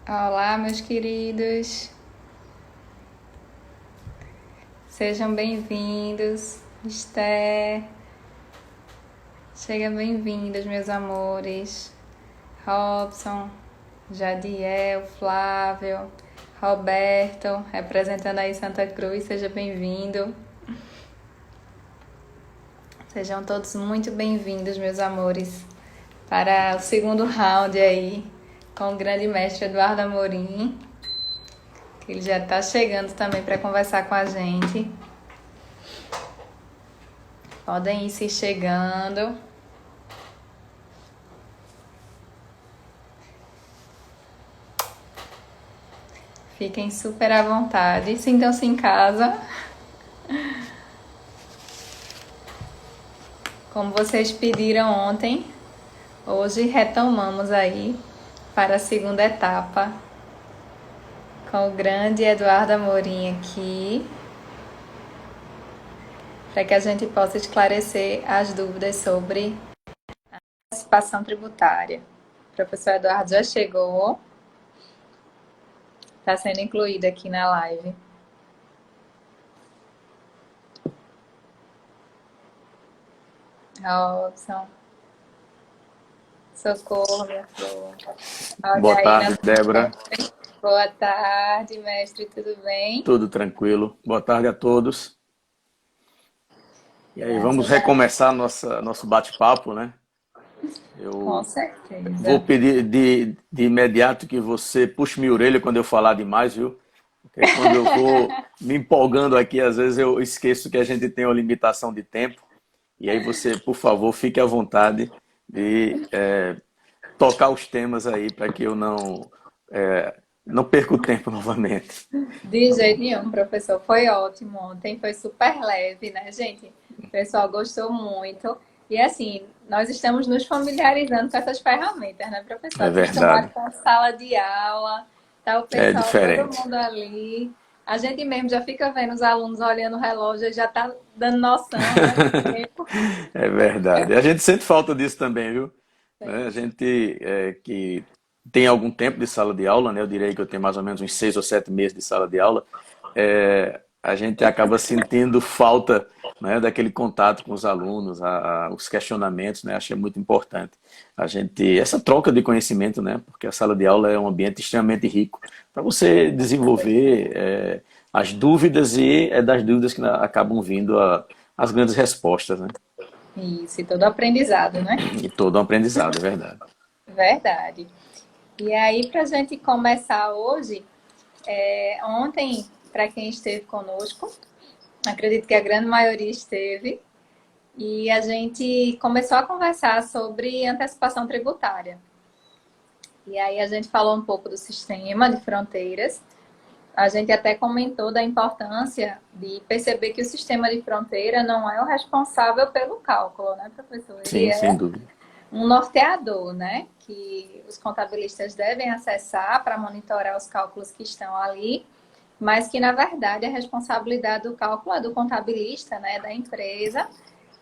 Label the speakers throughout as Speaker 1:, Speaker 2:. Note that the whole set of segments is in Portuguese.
Speaker 1: Olá, meus queridos, sejam bem-vindos. Esther, seja bem-vindos, meus amores. Robson, Jadiel, Flávio, Roberto, representando aí Santa Cruz, seja bem-vindo. Sejam todos muito bem-vindos, meus amores, para o segundo round aí com o grande mestre Eduardo Amorim, que ele já está chegando também para conversar com a gente. Podem ir se chegando. Fiquem super à vontade. Sintam-se em casa. Como vocês pediram ontem, hoje retomamos aí para a segunda etapa com o grande Eduardo Amorim aqui, para que a gente possa esclarecer as dúvidas sobre a antecipação tributária. O professor Eduardo já chegou, está sendo incluído aqui na live. Robson, socorro, minha flor.
Speaker 2: Boa
Speaker 1: Olha aí
Speaker 2: tarde,
Speaker 1: na...
Speaker 2: Débora.
Speaker 1: Boa tarde, mestre, tudo bem?
Speaker 2: Tudo tranquilo? Boa tarde a todos. E aí, vamos
Speaker 1: Graças a
Speaker 2: recomeçar nosso bate-papo, né?
Speaker 1: Com
Speaker 2: Eu vou
Speaker 1: certeza.
Speaker 2: pedir de imediato que você puxe minha orelha quando eu falar demais, viu? Porque quando eu vou me empolgando aqui, às vezes eu esqueço que a gente tem uma limitação de tempo. E aí você, por favor, fique à vontade de tocar os temas aí para que eu não perca o tempo novamente.
Speaker 1: De jeito nenhum, professor. Foi ótimo ontem, foi super leve, né, gente? O pessoal gostou muito. E assim, nós estamos nos familiarizando com essas ferramentas, né, professor?
Speaker 2: É
Speaker 1: Acostumado
Speaker 2: verdade.
Speaker 1: com sala de aula, tá o
Speaker 2: É
Speaker 1: pessoal, todo
Speaker 2: diferente.
Speaker 1: mundo ali. A gente mesmo já fica vendo os alunos olhando o relógio e já tá dando noção, né, do tempo.
Speaker 2: É verdade. A gente sente falta disso também, viu? Né? A gente que tem algum tempo de sala de aula, né? Eu diria que eu tenho mais ou menos uns 6 ou 7 meses de sala de aula. A gente acaba sentindo falta, né, daquele contato com os alunos, os questionamentos, né? Acho muito importante. Essa troca de conhecimento, né? Porque a sala de aula é um ambiente extremamente rico para você desenvolver as dúvidas e é das dúvidas que acabam vindo as grandes respostas, né?
Speaker 1: Isso, e todo aprendizado, né?
Speaker 2: E todo um aprendizado, é verdade.
Speaker 1: Verdade. E aí, para a gente começar hoje, ontem, para quem esteve conosco, acredito que a grande maioria esteve, e a gente começou a conversar sobre antecipação tributária. E aí a gente falou um pouco do sistema de fronteiras. A gente até comentou da importância de perceber que o sistema de fronteira não é o responsável pelo cálculo, né, professor? Ele
Speaker 2: Sim, sem
Speaker 1: é
Speaker 2: dúvida.
Speaker 1: um norteador, né, que os contabilistas devem acessar para monitorar os cálculos que estão ali, mas que na verdade a responsabilidade do cálculo é do contabilista, né, da empresa.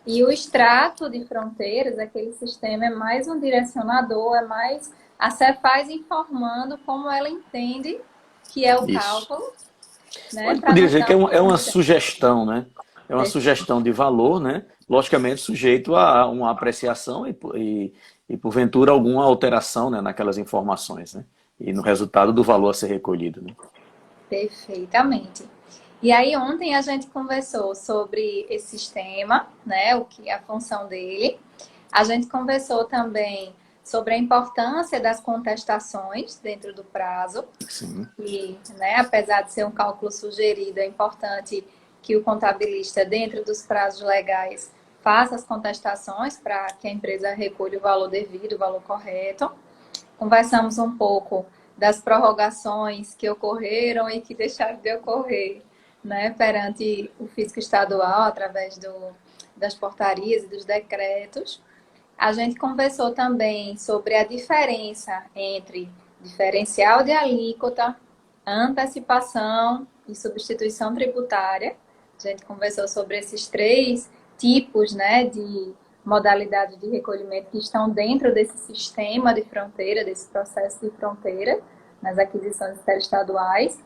Speaker 1: E o extrato de fronteiras, aquele sistema é mais um direcionador, é mais a Cefaz informando como ela entende que é o
Speaker 2: Isso.
Speaker 1: cálculo, né,
Speaker 2: Pode
Speaker 1: para
Speaker 2: poder
Speaker 1: nos
Speaker 2: dizer que
Speaker 1: dar uma
Speaker 2: é uma
Speaker 1: medida.
Speaker 2: sugestão, né? É uma
Speaker 1: Perfeito.
Speaker 2: sugestão de valor, né? Logicamente sujeito a uma apreciação e porventura alguma alteração, né, naquelas informações, né? E no resultado do valor a ser recolhido, né?
Speaker 1: Perfeitamente. E aí ontem a gente conversou sobre esse sistema, né, o que é a função dele. A gente conversou também sobre a importância das contestações dentro do prazo.
Speaker 2: Sim,
Speaker 1: E, né, apesar de ser um cálculo sugerido, é importante que o contabilista, dentro dos prazos legais, faça as contestações para que a empresa recolha o valor devido, o valor correto. Conversamos um pouco das prorrogações que ocorreram e que deixaram de ocorrer, né, perante o fisco estadual, através das portarias e dos decretos. A gente conversou também sobre a diferença entre diferencial de alíquota, antecipação e substituição tributária. A gente conversou sobre esses três tipos, né, de modalidade de recolhimento que estão dentro desse sistema de fronteira, desse processo de fronteira, nas aquisições interestaduais.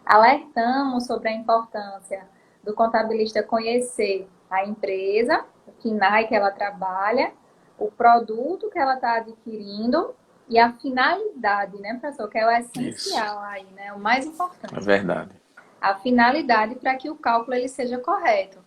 Speaker 1: Alertamos sobre a importância do contabilista conhecer a empresa, o KNAI que ela trabalha, o produto que ela está adquirindo e a finalidade, né, professor? Que é o
Speaker 2: Isso,
Speaker 1: essencial aí, né? O mais
Speaker 2: é
Speaker 1: importante.
Speaker 2: verdade.
Speaker 1: A finalidade para que o cálculo ele seja correto.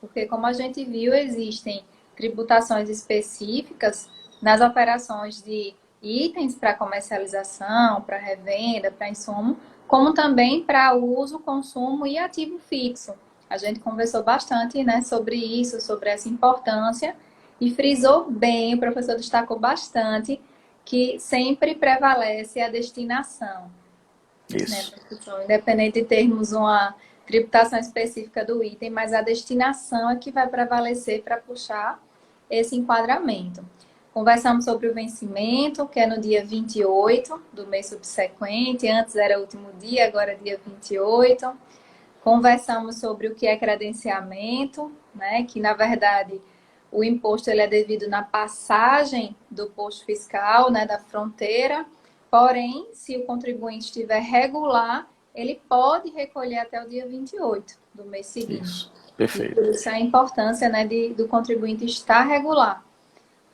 Speaker 1: Porque, como a gente viu, existem tributações específicas nas operações de itens para comercialização, para revenda, para insumo, como também para uso, consumo e ativo fixo. A gente conversou bastante, né, sobre isso, sobre essa importância e frisou bem, o professor destacou bastante que sempre prevalece a destinação, né,
Speaker 2: Isso.
Speaker 1: professor? Independente de termos uma tributação específica do item, mas a destinação é que vai prevalecer para puxar esse enquadramento. Conversamos sobre o vencimento, que é no dia 28 do mês subsequente, antes era o último dia, agora é dia 28. Conversamos sobre o que é credenciamento, né, que na verdade o imposto ele é devido na passagem do posto fiscal, né, da fronteira. Porém, se o contribuinte estiver regular, ele pode recolher até o dia 28 do mês seguinte.
Speaker 2: Isso.
Speaker 1: E por
Speaker 2: Perfeito.
Speaker 1: isso a importância, né, do contribuinte estar regular.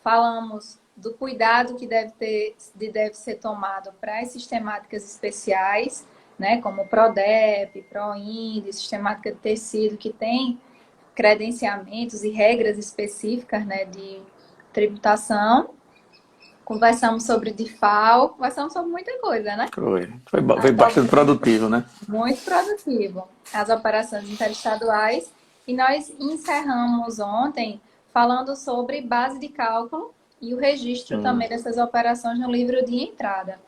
Speaker 1: Falamos do cuidado que deve ser tomado para as sistemáticas especiais, né, como o PRODEP, PROINDE, sistemática de tecido, que tem credenciamentos e regras específicas, né, de tributação. Conversamos sobre DIFAL, conversamos sobre muita coisa, né?
Speaker 2: Foi bastante produtivo, né?
Speaker 1: Muito produtivo. As operações interestaduais. E nós encerramos ontem falando sobre base de cálculo e o registro também dessas operações no livro de entrada.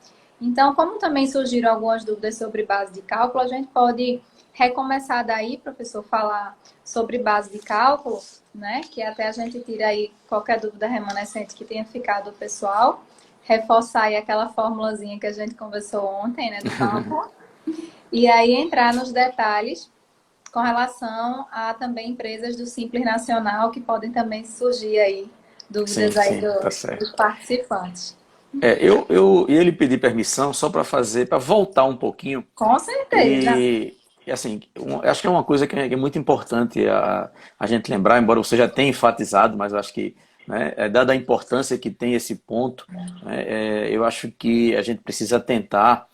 Speaker 1: Então, como também surgiram algumas dúvidas sobre base de cálculo, a gente pode recomeçar daí, professor, falar sobre base de cálculo, né? Que até a gente tira aí qualquer dúvida remanescente que tenha ficado pessoal. Reforçar aí aquela formulazinha que a gente conversou ontem, né, do cálculo. E aí entrar nos detalhes com relação a também empresas do Simples Nacional que podem também surgir aí dúvidas
Speaker 2: Sim,
Speaker 1: aí
Speaker 2: sim, tá
Speaker 1: dos
Speaker 2: certo.
Speaker 1: participantes.
Speaker 2: Eu ia lhe pedir permissão só para voltar um pouquinho
Speaker 1: Com certeza.
Speaker 2: e assim, acho que é uma coisa que é muito importante a gente lembrar, embora você já tenha enfatizado, mas eu acho que, né, dada a importância que tem esse ponto, né, eu acho que a gente precisa atentar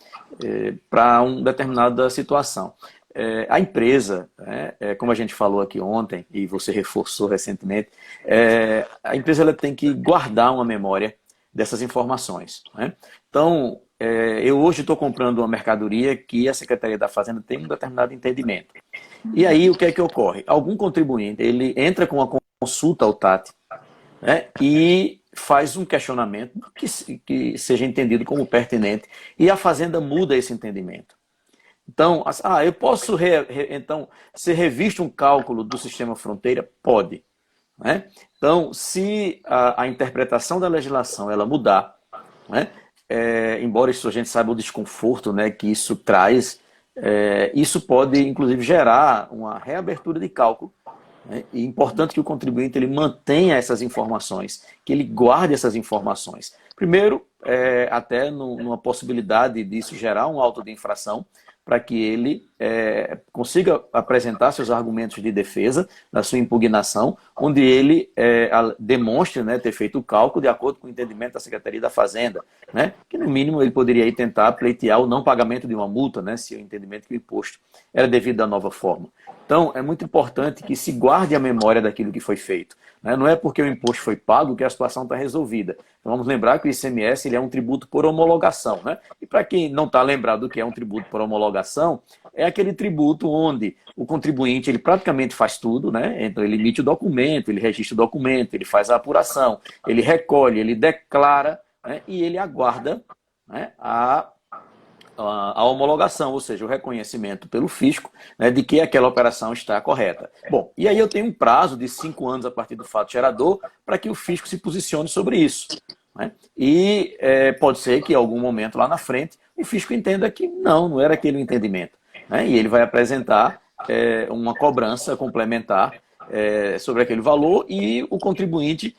Speaker 2: para uma determinada situação. A empresa, né, como a gente falou aqui ontem, e você reforçou recentemente, a empresa ela tem que guardar uma memória dessas informações, né? Então, eu hoje estou comprando uma mercadoria que a Secretaria da Fazenda tem um determinado entendimento. E aí, o que é que ocorre? Algum contribuinte, ele entra com uma consulta ao TAT, né, e faz um questionamento que seja entendido como pertinente, e a Fazenda muda esse entendimento. Então, eu posso então ser revisto um cálculo do sistema fronteira? Pode, né? Então, se a interpretação da legislação ela mudar, né? Embora isso a gente saiba o desconforto, né, que isso traz, isso pode inclusive gerar uma reabertura de cálculo, né? E é importante que o contribuinte ele mantenha essas informações, que ele guarde essas informações. Primeiro, até numa possibilidade disso gerar um auto de infração, para que ele consiga apresentar seus argumentos de defesa da sua impugnação, onde ele demonstre, né, ter feito o cálculo de acordo com o entendimento da Secretaria da Fazenda, né, que no mínimo ele poderia aí tentar pleitear o não pagamento de uma multa, né, se o entendimento que o imposto era devido da nova forma. Então, é muito importante que se guarde a memória daquilo que foi feito, né? Não é porque o imposto foi pago que a situação está resolvida. Então, vamos lembrar que o ICMS ele é um tributo por homologação, né? E para quem não está lembrado do que é um tributo por homologação, é aquele tributo onde o contribuinte ele praticamente faz tudo, né? Então, ele emite o documento, ele registra o documento, ele faz a apuração, ele recolhe, ele declara, né? E ele aguarda, né, a homologação, ou seja, o reconhecimento pelo fisco, né, de que aquela operação está correta. Bom, e aí eu tenho um prazo de 5 anos a partir do fato gerador para que o fisco se posicione sobre isso, né? E pode ser que em algum momento lá na frente o fisco entenda que não era aquele o entendimento, né? E ele vai apresentar uma cobrança complementar sobre aquele valor e o contribuinte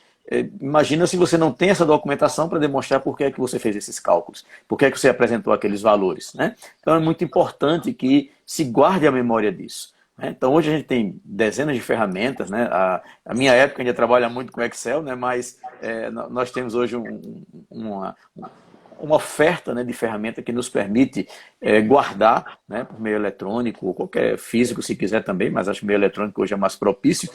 Speaker 2: imagina se você não tem essa documentação para demonstrar por que é que você fez esses cálculos, por que é que você apresentou aqueles valores, né? Então é muito importante que se guarde a memória disso, né? Então hoje a gente tem dezenas de ferramentas, né? A minha época ainda trabalha muito com Excel, né? Mas nós temos hoje uma oferta, né, de ferramenta que nos permite guardar, né, por meio eletrônico, ou qualquer físico se quiser também, mas acho que o meio eletrônico hoje é mais propício,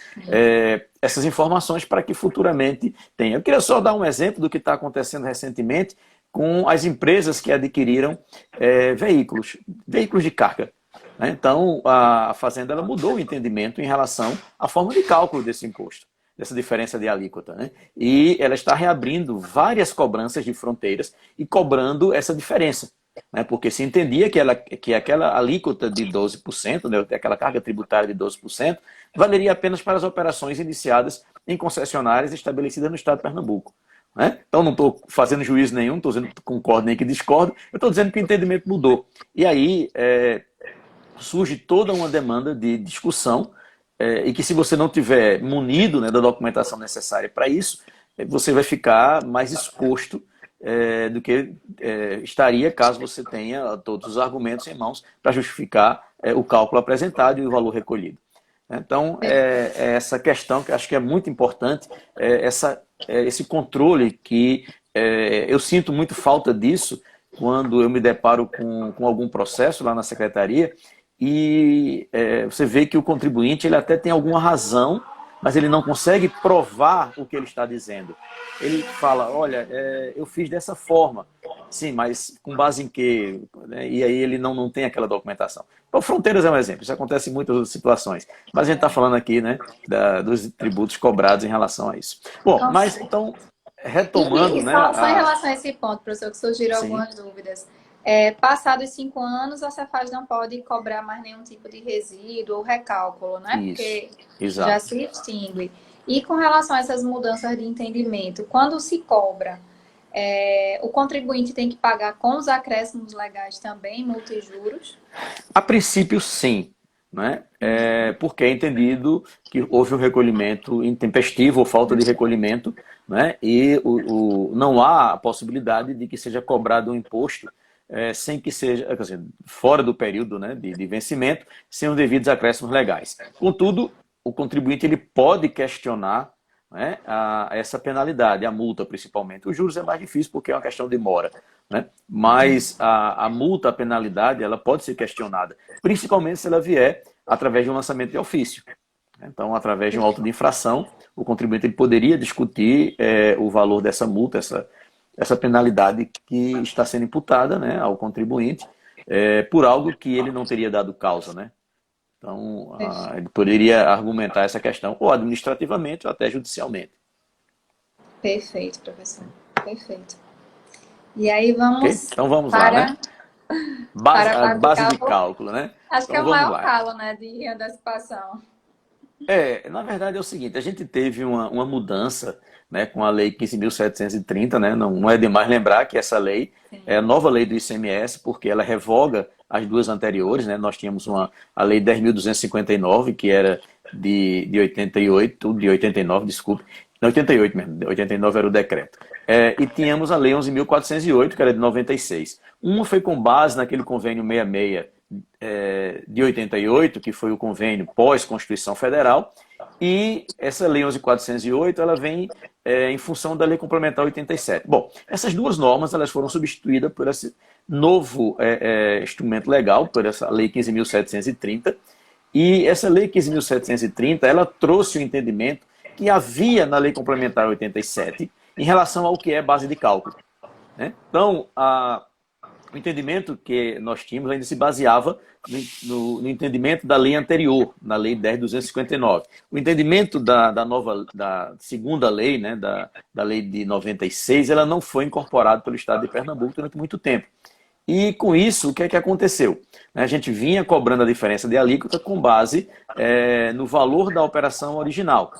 Speaker 2: essas informações para que futuramente tenha. Eu queria só dar um exemplo do que está acontecendo recentemente com as empresas que adquiriram veículos de carga, né? Então, a Fazenda ela mudou o entendimento em relação à forma de cálculo desse imposto, dessa diferença de alíquota, né? E ela está reabrindo várias cobranças de fronteiras e cobrando essa diferença, né? Porque se entendia que aquela alíquota de 12%, né, aquela carga tributária de 12%, valeria apenas para as operações iniciadas em concessionárias estabelecidas no estado de Pernambuco, né? Então não estou fazendo juízo nenhum, estou dizendo que concordo nem que discordo, eu estou dizendo que o entendimento mudou. E aí surge toda uma demanda de discussão, e que se você não tiver munido, né, da documentação necessária para isso, você vai ficar mais exposto do que estaria caso você tenha todos os argumentos em mãos para justificar o cálculo apresentado e o valor recolhido. Então, essa questão que eu acho que é muito importante, esse controle que eu sinto muito falta disso quando eu me deparo com algum processo lá na secretaria, e você vê que o contribuinte ele até tem alguma razão, mas ele não consegue provar o que ele está dizendo. Ele fala, olha, eu fiz dessa forma. Sim, mas com base em quê? E aí ele não tem aquela documentação. Então, fronteiras é um exemplo, isso acontece em muitas outras situações. Mas a gente está falando aqui, né, dos tributos cobrados em relação a isso. Bom,
Speaker 1: Nossa.
Speaker 2: mas então, retomando...
Speaker 1: E
Speaker 2: né,
Speaker 1: só em relação a esse ponto, professor, que surgiram
Speaker 2: Sim.
Speaker 1: algumas dúvidas. Passados 5 anos, a Cefaz não pode cobrar mais nenhum tipo de resíduo ou recálculo, né?
Speaker 2: Isso,
Speaker 1: Porque
Speaker 2: exato.
Speaker 1: já se extingue. E com relação a essas mudanças de entendimento, quando se cobra, o contribuinte tem que pagar com os acréscimos legais também, multa e juros?
Speaker 2: A princípio, sim, né? Porque é entendido que houve um recolhimento intempestivo ou falta de recolhimento, né? E não há a possibilidade de que seja cobrado um imposto sem que seja, quer dizer, fora do período, né, de vencimento, sem os devidos acréscimos legais. Contudo, o contribuinte ele pode questionar, né, essa penalidade, a multa principalmente. Os juros é mais difícil porque é uma questão de mora, né? Mas a multa, a penalidade, ela pode ser questionada, principalmente se ela vier através de um lançamento de ofício. Então, através de um auto de infração, o contribuinte ele poderia discutir o valor dessa multa, essa penalidade que está sendo imputada, né, ao contribuinte por algo que ele não teria dado causa, né? Então, ele poderia argumentar essa questão ou administrativamente ou até judicialmente.
Speaker 1: Perfeito, professor. Perfeito. E aí vamos
Speaker 2: Okay? Então vamos lá, né? Base de cálculo, né?
Speaker 1: Acho que
Speaker 2: então,
Speaker 1: é o maior
Speaker 2: lá.
Speaker 1: calo, né, de antecipação.
Speaker 2: Na verdade é o seguinte, a gente teve uma mudança, né, com a Lei 15.730, né? Não é demais lembrar que essa lei é a nova lei do ICMS, porque ela revoga as duas anteriores, né? Nós tínhamos a Lei 10.259, que era de 89, desculpe, não, 88 mesmo, 89 era o decreto. E tínhamos a Lei 11.408, que era de 96. Uma foi com base naquele convênio 66 de 88, que foi o convênio pós-Constituição Federal, e essa Lei 11.408 ela vem em função da Lei Complementar 87. Bom, essas duas normas elas foram substituídas por esse novo instrumento legal, por essa Lei 15.730, e essa Lei 15.730 ela trouxe o entendimento que havia na Lei Complementar 87 em relação ao que é base de cálculo, né? Então, o entendimento que nós tínhamos ainda se baseava no entendimento da lei anterior, na Lei 10.259. O entendimento da segunda lei, né, da Lei de 96, ela não foi incorporada pelo Estado de Pernambuco durante muito tempo. E com isso, o que é que aconteceu? A gente vinha cobrando a diferença de alíquota com base no valor da operação original.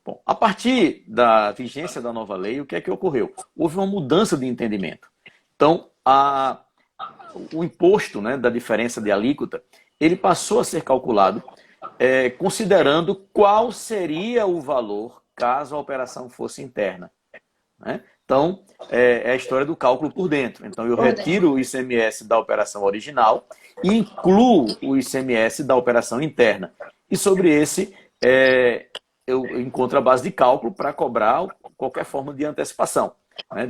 Speaker 2: Bom, a partir da vigência da nova lei, o que é que ocorreu? Houve uma mudança de entendimento. Então, o imposto, né, da diferença de alíquota, ele passou a ser calculado considerando qual seria o valor caso a operação fosse interna, né? Então, é a história do cálculo por dentro. Então, eu retiro o ICMS da operação original e incluo o ICMS da operação interna. E sobre esse, eu encontro a base de cálculo para cobrar qualquer forma de antecipação, né?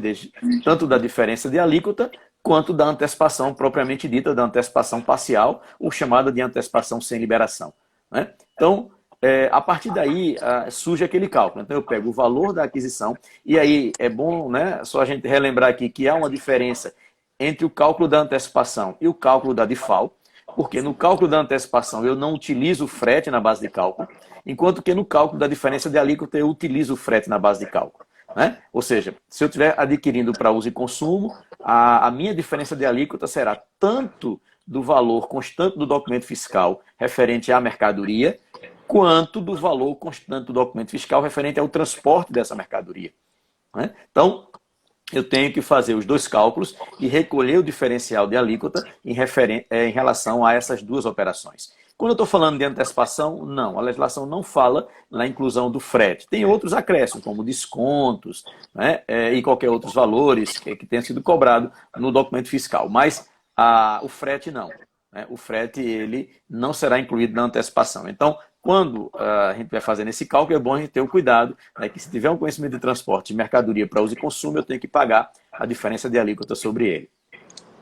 Speaker 2: Tanto da diferença de alíquota, quanto da antecipação propriamente dita, da antecipação parcial, ou chamada de antecipação sem liberação, né? Então, a partir daí surge aquele cálculo. Então eu pego o valor da aquisição, e aí é bom, né, só a gente relembrar aqui que há uma diferença entre o cálculo da antecipação e o cálculo da DIFAL, porque no cálculo da antecipação eu não utilizo o frete na base de cálculo, enquanto que no cálculo da diferença de alíquota eu utilizo o frete na base de cálculo, né? Ou seja, se eu estiver adquirindo para uso e consumo, a minha diferença de alíquota será tanto do valor constante do documento fiscal referente à mercadoria, quanto do valor constante do documento fiscal referente ao transporte dessa mercadoria, né? Então, eu tenho que fazer os dois cálculos e recolher o diferencial de alíquota em relação a essas duas operações. Quando eu estou falando de antecipação, não, a legislação não fala na inclusão do frete. Tem outros acréscimos, como descontos, né, e qualquer outros valores que tenha sido cobrado no documento fiscal, mas o frete não, né? O frete ele não será incluído na antecipação. Então, quando a gente vai fazendo esse cálculo, é bom a gente ter o cuidado, né, que se tiver um conhecimento de transporte de mercadoria para uso e consumo, eu tenho que pagar a diferença de alíquota sobre ele.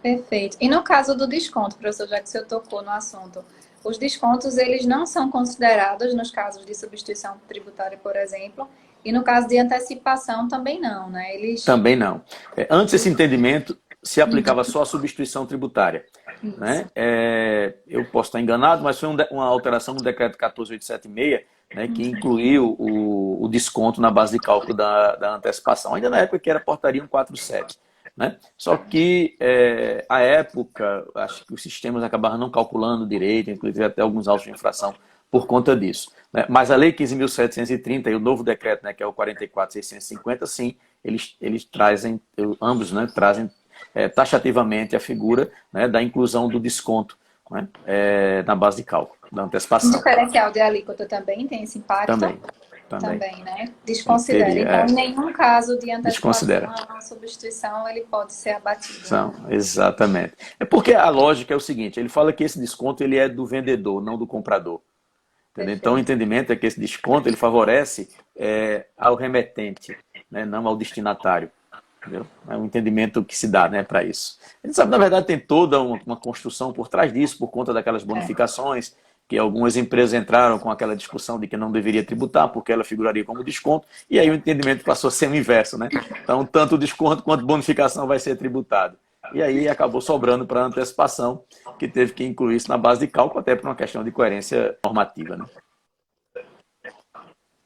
Speaker 1: Perfeito. E no caso do desconto, professor, já que o senhor tocou no assunto, os descontos eles não são considerados nos casos de substituição tributária, por exemplo, e no caso de antecipação também não, né?
Speaker 2: Também não. Antes esse entendimento se aplicava só à substituição tributária, né? Eu posso estar enganado, mas foi uma alteração no decreto 14.876, né, que incluiu o desconto na base de cálculo da antecipação, ainda na época que era portaria 147. Né? Só que, à época, acho que os sistemas acabaram não calculando direito, inclusive até alguns autos de infração por conta disso, né? Mas a Lei 15.730 e o novo decreto, né, que é o 44.650, sim, eles trazem, ambos, né, trazem taxativamente a figura, né, da inclusão do desconto, né, na base de cálculo, da antecipação.
Speaker 1: O diferencial de alíquota também tem esse impacto? Também, né? Desconsidera. Então, em nenhum caso de antecipação, substituição, ele pode ser abatido.
Speaker 2: Exatamente. É porque a lógica é o seguinte, ele fala que esse desconto ele é do vendedor, não do comprador. Entendeu? Então, o entendimento é que esse desconto ele favorece ao remetente, né, não ao destinatário. Entendeu? É um entendimento que se dá, né, para isso. A gente sabe, na verdade, tem toda uma construção por trás disso, por conta daquelas bonificações, que algumas empresas entraram com aquela discussão de que não deveria tributar, porque ela figuraria como desconto, e aí o entendimento passou a ser o inverso, né? Então, tanto desconto quanto bonificação vai ser tributado. E aí acabou sobrando para a antecipação, que teve que incluir isso na base de cálculo, até por uma questão de coerência normativa, né?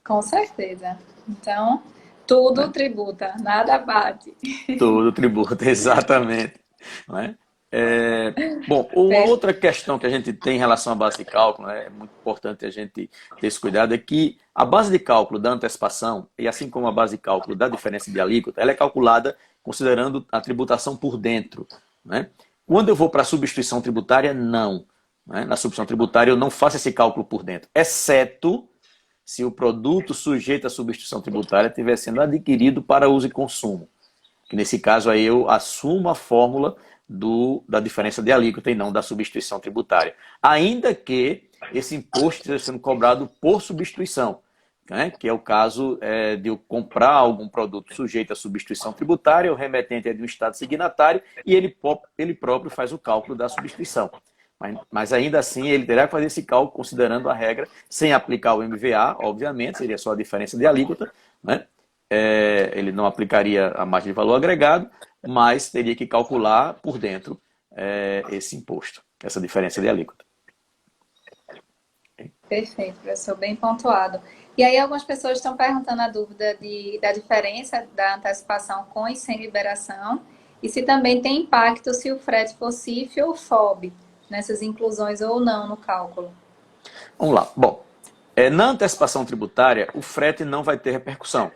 Speaker 1: Com certeza. Então, tudo tributa, nada bate.
Speaker 2: Tudo tributa, exatamente. Né? Bom, uma outra questão que a gente tem em relação à base de cálculo, né, é muito importante a gente ter esse cuidado, é que a base de cálculo da antecipação, e assim como a base de cálculo da diferença de alíquota, ela é calculada considerando a tributação por dentro, né? Quando eu vou para a substituição tributária, não. Né? Na substituição tributária eu não faço esse cálculo por dentro, exceto se o produto sujeito à substituição tributária estiver sendo adquirido para uso e consumo. Que nesse caso aí eu assumo a fórmula da diferença de alíquota e não da substituição tributária. Ainda que esse imposto esteja sendo cobrado por substituição, né? Que é o caso de eu comprar algum produto sujeito à substituição tributária, o remetente é de um estado signatário e ele próprio faz o cálculo da substituição. Mas ainda assim ele terá que fazer esse cálculo considerando a regra, sem aplicar o MVA, obviamente, seria só a diferença de alíquota, né? Ele não aplicaria a margem de valor agregado, mas teria que calcular por dentro esse imposto, essa diferença de alíquota.
Speaker 1: Perfeito, professor, bem pontuado. E aí algumas pessoas estão perguntando a dúvida da diferença da antecipação com e sem liberação, e se também tem impacto se o frete for CIF ou FOB, nessas inclusões ou não no cálculo.
Speaker 2: Vamos lá. Bom, na antecipação tributária, o frete não vai ter repercussão,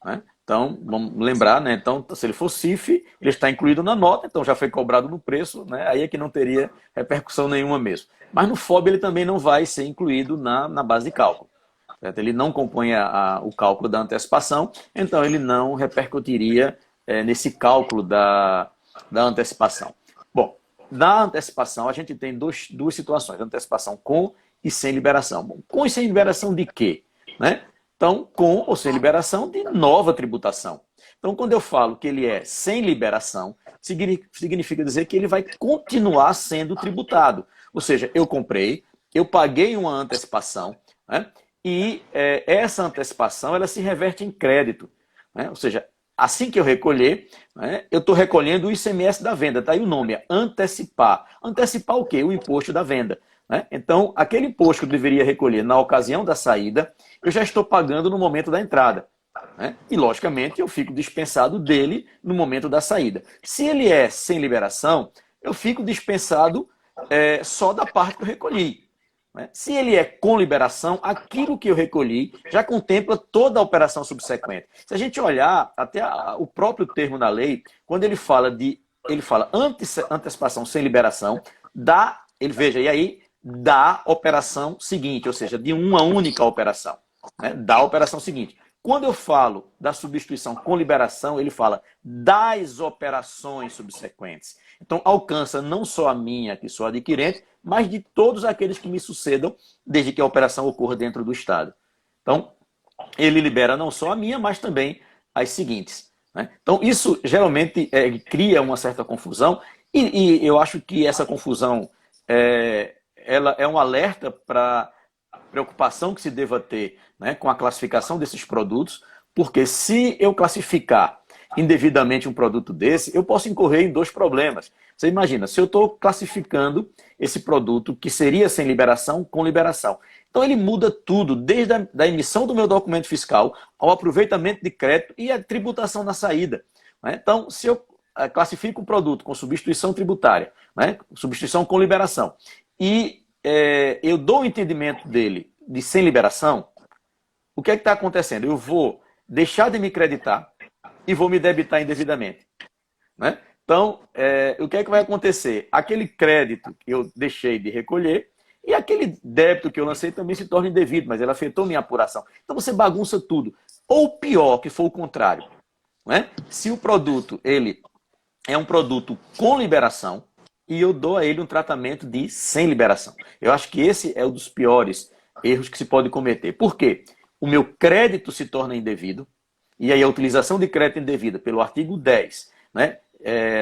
Speaker 2: né? Então, vamos lembrar, né? Então, se ele for CIF, ele está incluído na nota, então já foi cobrado no preço, né? Aí é que não teria repercussão nenhuma mesmo. Mas no FOB ele também não vai ser incluído na base de cálculo. certo? Ele não compõe o cálculo da antecipação, então ele não repercutiria nesse cálculo da antecipação. Bom, na antecipação a gente tem duas situações, antecipação com e sem liberação. Bom, com e sem liberação de quê? Né? Então, com ou sem liberação de nova tributação. Então, quando eu falo que ele é sem liberação, significa dizer que ele vai continuar sendo tributado. Ou seja, eu comprei, eu paguei uma antecipação, né? E essa antecipação ela se reverte em crédito. Né? Ou seja, assim que eu recolher, né, eu estou recolhendo o ICMS da venda. Está aí o nome, é antecipar. Antecipar o quê? O imposto da venda. Né? Então, aquele imposto que eu deveria recolher na ocasião da saída, eu já estou pagando no momento da entrada. Né? E, logicamente, eu fico dispensado dele no momento da saída. Se ele é sem liberação, eu fico dispensado só da parte que eu recolhi. Né? Se ele é com liberação, aquilo que eu recolhi já contempla toda a operação subsequente. Se a gente olhar até o próprio termo na lei, quando ele fala antecipação sem liberação, veja, e aí da operação seguinte, ou seja, de uma única operação, né? Da operação seguinte. Quando eu falo da substituição com liberação, ele fala das operações subsequentes. Então, alcança não só a minha, que sou adquirente, mas de todos aqueles que me sucedam, desde que a operação ocorra dentro do Estado. Então, ele libera não só a minha, mas também as seguintes. Né? Então, isso geralmente cria uma certa confusão, e eu acho que essa confusão ela é um alerta para a preocupação que se deva ter, né, com a classificação desses produtos, porque se eu classificar indevidamente um produto desse, eu posso incorrer em dois problemas. Você imagina, se eu estou classificando esse produto que seria sem liberação com liberação. Então ele muda tudo, desde a emissão do meu documento fiscal ao aproveitamento de crédito e a tributação na saída. Né? Então, se eu classifico o produto com substituição tributária, né, substituição com liberação, e eu dou o entendimento dele de sem liberação, o que é que está acontecendo? Eu vou deixar de me creditar e vou me debitar indevidamente. Né? Então, o que é que vai acontecer? Aquele crédito que eu deixei de recolher e aquele débito que eu lancei também se torna indevido, mas ele afetou minha apuração. Então você bagunça tudo. Ou pior, que for o contrário. Né? Se o produto ele é um produto com liberação e eu dou a ele um tratamento de sem liberação. Eu acho que esse é um dos piores erros que se pode cometer. Por quê? O meu crédito se torna indevido, e aí a utilização de crédito indevida pelo artigo 10, né,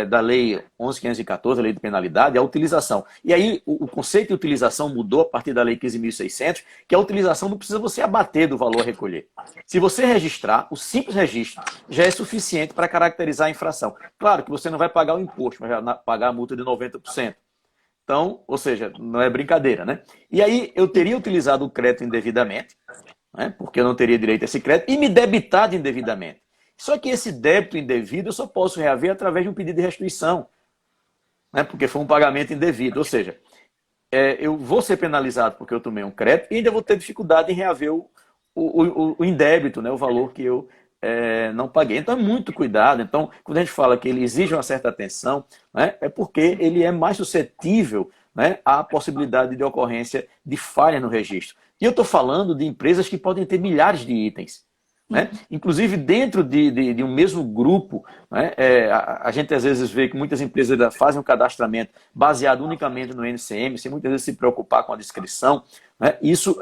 Speaker 2: da Lei 11.514, a Lei de Penalidade, a utilização. E aí o conceito de utilização mudou a partir da Lei 15.600, que a utilização não precisa você abater do valor a recolher. Se você registrar, o simples registro já é suficiente para caracterizar a infração. Claro que você não vai pagar o imposto, mas vai pagar a multa de 90%. Então, ou seja, não é brincadeira, né? E aí eu teria utilizado o crédito indevidamente, né, porque eu não teria direito a esse crédito, e me debitado indevidamente. Só que esse débito indevido eu só posso reaver através de um pedido de restituição, né, porque foi um pagamento indevido. Ou seja, eu vou ser penalizado porque eu tomei um crédito e ainda vou ter dificuldade em reaver o indébito, né, o valor que eu não paguei. Então é muito cuidado. Então, quando a gente fala que ele exige uma certa atenção, né, é porque ele é mais suscetível, né, à possibilidade de ocorrência de falha no registro. E eu estou falando de empresas que podem ter milhares de itens. Né? Inclusive, dentro de um mesmo grupo, né, a gente às vezes vê que muitas empresas fazem um cadastramento baseado unicamente no NCM, sem muitas vezes se preocupar com a descrição. Né? Isso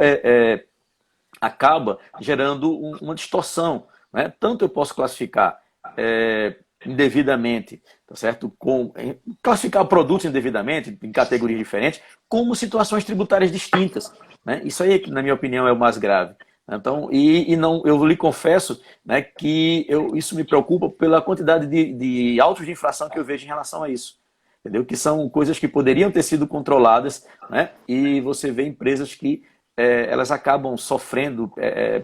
Speaker 2: acaba gerando uma distorção. Né? Tanto eu posso classificar indevidamente, tá certo? Classificar produtos indevidamente, em categorias diferentes, como situações tributárias distintas. Né? Isso aí, na minha opinião, é o mais grave. Então, eu lhe confesso, né, que isso me preocupa pela quantidade de autos de infração que eu vejo em relação a isso. Entendeu? Que são coisas que poderiam ter sido controladas, né, e você vê empresas que elas acabam sofrendo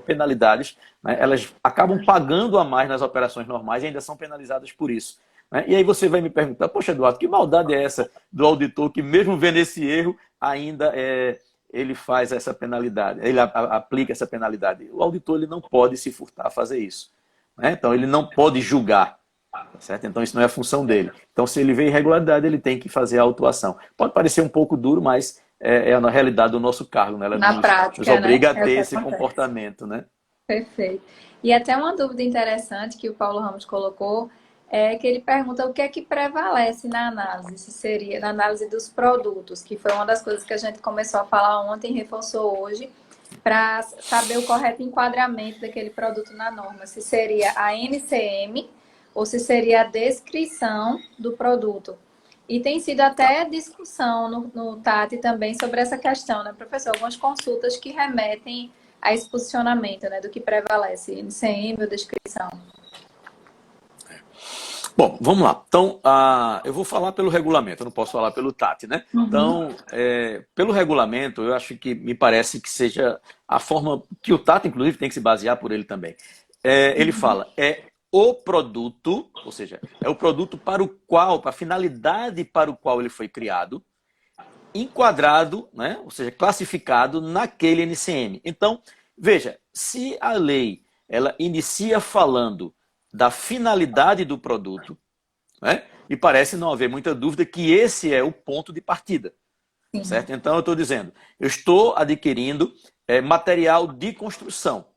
Speaker 2: penalidades, né, elas acabam pagando a mais nas operações normais e ainda são penalizadas por isso. Né? E aí você vai me perguntar, poxa, Eduardo, que maldade é essa do auditor que mesmo vendo esse erro ainda ele faz essa penalidade, ele aplica essa penalidade. O auditor ele não pode se furtar a fazer isso. Né? Então, ele não pode julgar. Tá certo? Então, isso não é a função dele. Então, se ele vê irregularidade, ele tem que fazer a autuação. Pode parecer um pouco duro, mas na realidade do nosso cargo, né? Ela
Speaker 1: Na
Speaker 2: nos
Speaker 1: prática, né?
Speaker 2: obriga a
Speaker 1: É o
Speaker 2: ter
Speaker 1: que
Speaker 2: esse
Speaker 1: acontece.
Speaker 2: comportamento, né?
Speaker 1: Perfeito. E até uma dúvida interessante que o Paulo Ramos colocou é que ele pergunta o que é que prevalece na análise, se seria na análise dos produtos, que foi uma das coisas que a gente começou a falar ontem e reforçou hoje, para saber o correto enquadramento daquele produto na norma, se seria a NCM ou se seria a descrição do produto. E tem sido
Speaker 2: Tá.
Speaker 1: até discussão no TAT também sobre essa questão, né, professor? Algumas consultas que remetem a esse posicionamento, né, do que prevalece, NCM ou descrição.
Speaker 2: Bom, vamos lá. Então, eu vou falar pelo regulamento, eu não posso falar pelo TAT, né?
Speaker 1: Uhum.
Speaker 2: Então, pelo regulamento, eu acho que me parece que seja a forma que o TAT, inclusive, tem que se basear por ele também. Ele fala, o produto, ou seja, é o produto para o qual, para a finalidade para o qual ele foi criado, enquadrado, né? Ou seja, classificado naquele NCM. Então, veja, se a lei ela inicia falando da finalidade do produto, né? E parece não haver muita dúvida que esse é o ponto de partida,
Speaker 1: Sim,
Speaker 2: certo? Então eu estou dizendo, eu estou adquirindo material de construção,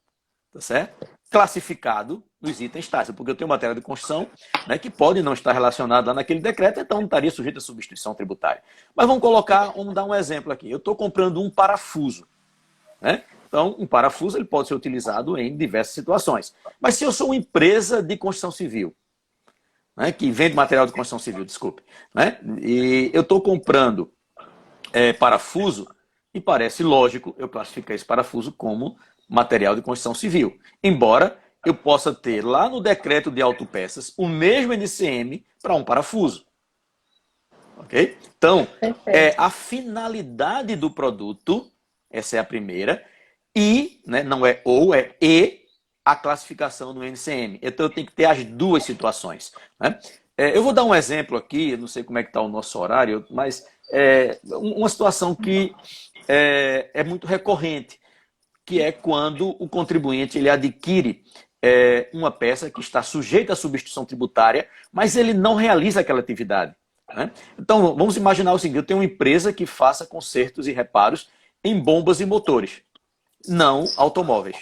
Speaker 2: tá certo? Classificado nos itens tais, porque eu tenho material de construção, né, que pode não estar relacionado lá naquele decreto, então não estaria sujeito a substituição tributária. Mas vamos dar um exemplo aqui. Eu estou comprando um parafuso, né? Então, um parafuso ele pode ser utilizado em diversas situações. Mas se eu sou uma empresa de construção civil, né, que vende material de construção civil, desculpe, né, e eu estou comprando parafuso, e parece lógico eu classificar esse parafuso como material de construção civil. Embora eu possa ter lá no decreto de autopeças o mesmo NCM para um parafuso. Ok? Então,
Speaker 1: perfeito.
Speaker 2: a finalidade do produto, essa é a primeira, e, né, não é ou, é e a classificação do NCM. Então eu tenho que ter as duas situações. Né? Eu vou dar um exemplo aqui, eu não sei como é que está o nosso horário, mas uma situação que é muito recorrente, que é quando o contribuinte ele adquire uma peça que está sujeita à substituição tributária, mas ele não realiza aquela atividade. Né? Então, vamos imaginar o seguinte, eu tenho uma empresa que faça consertos e reparos em bombas e motores, não automóveis.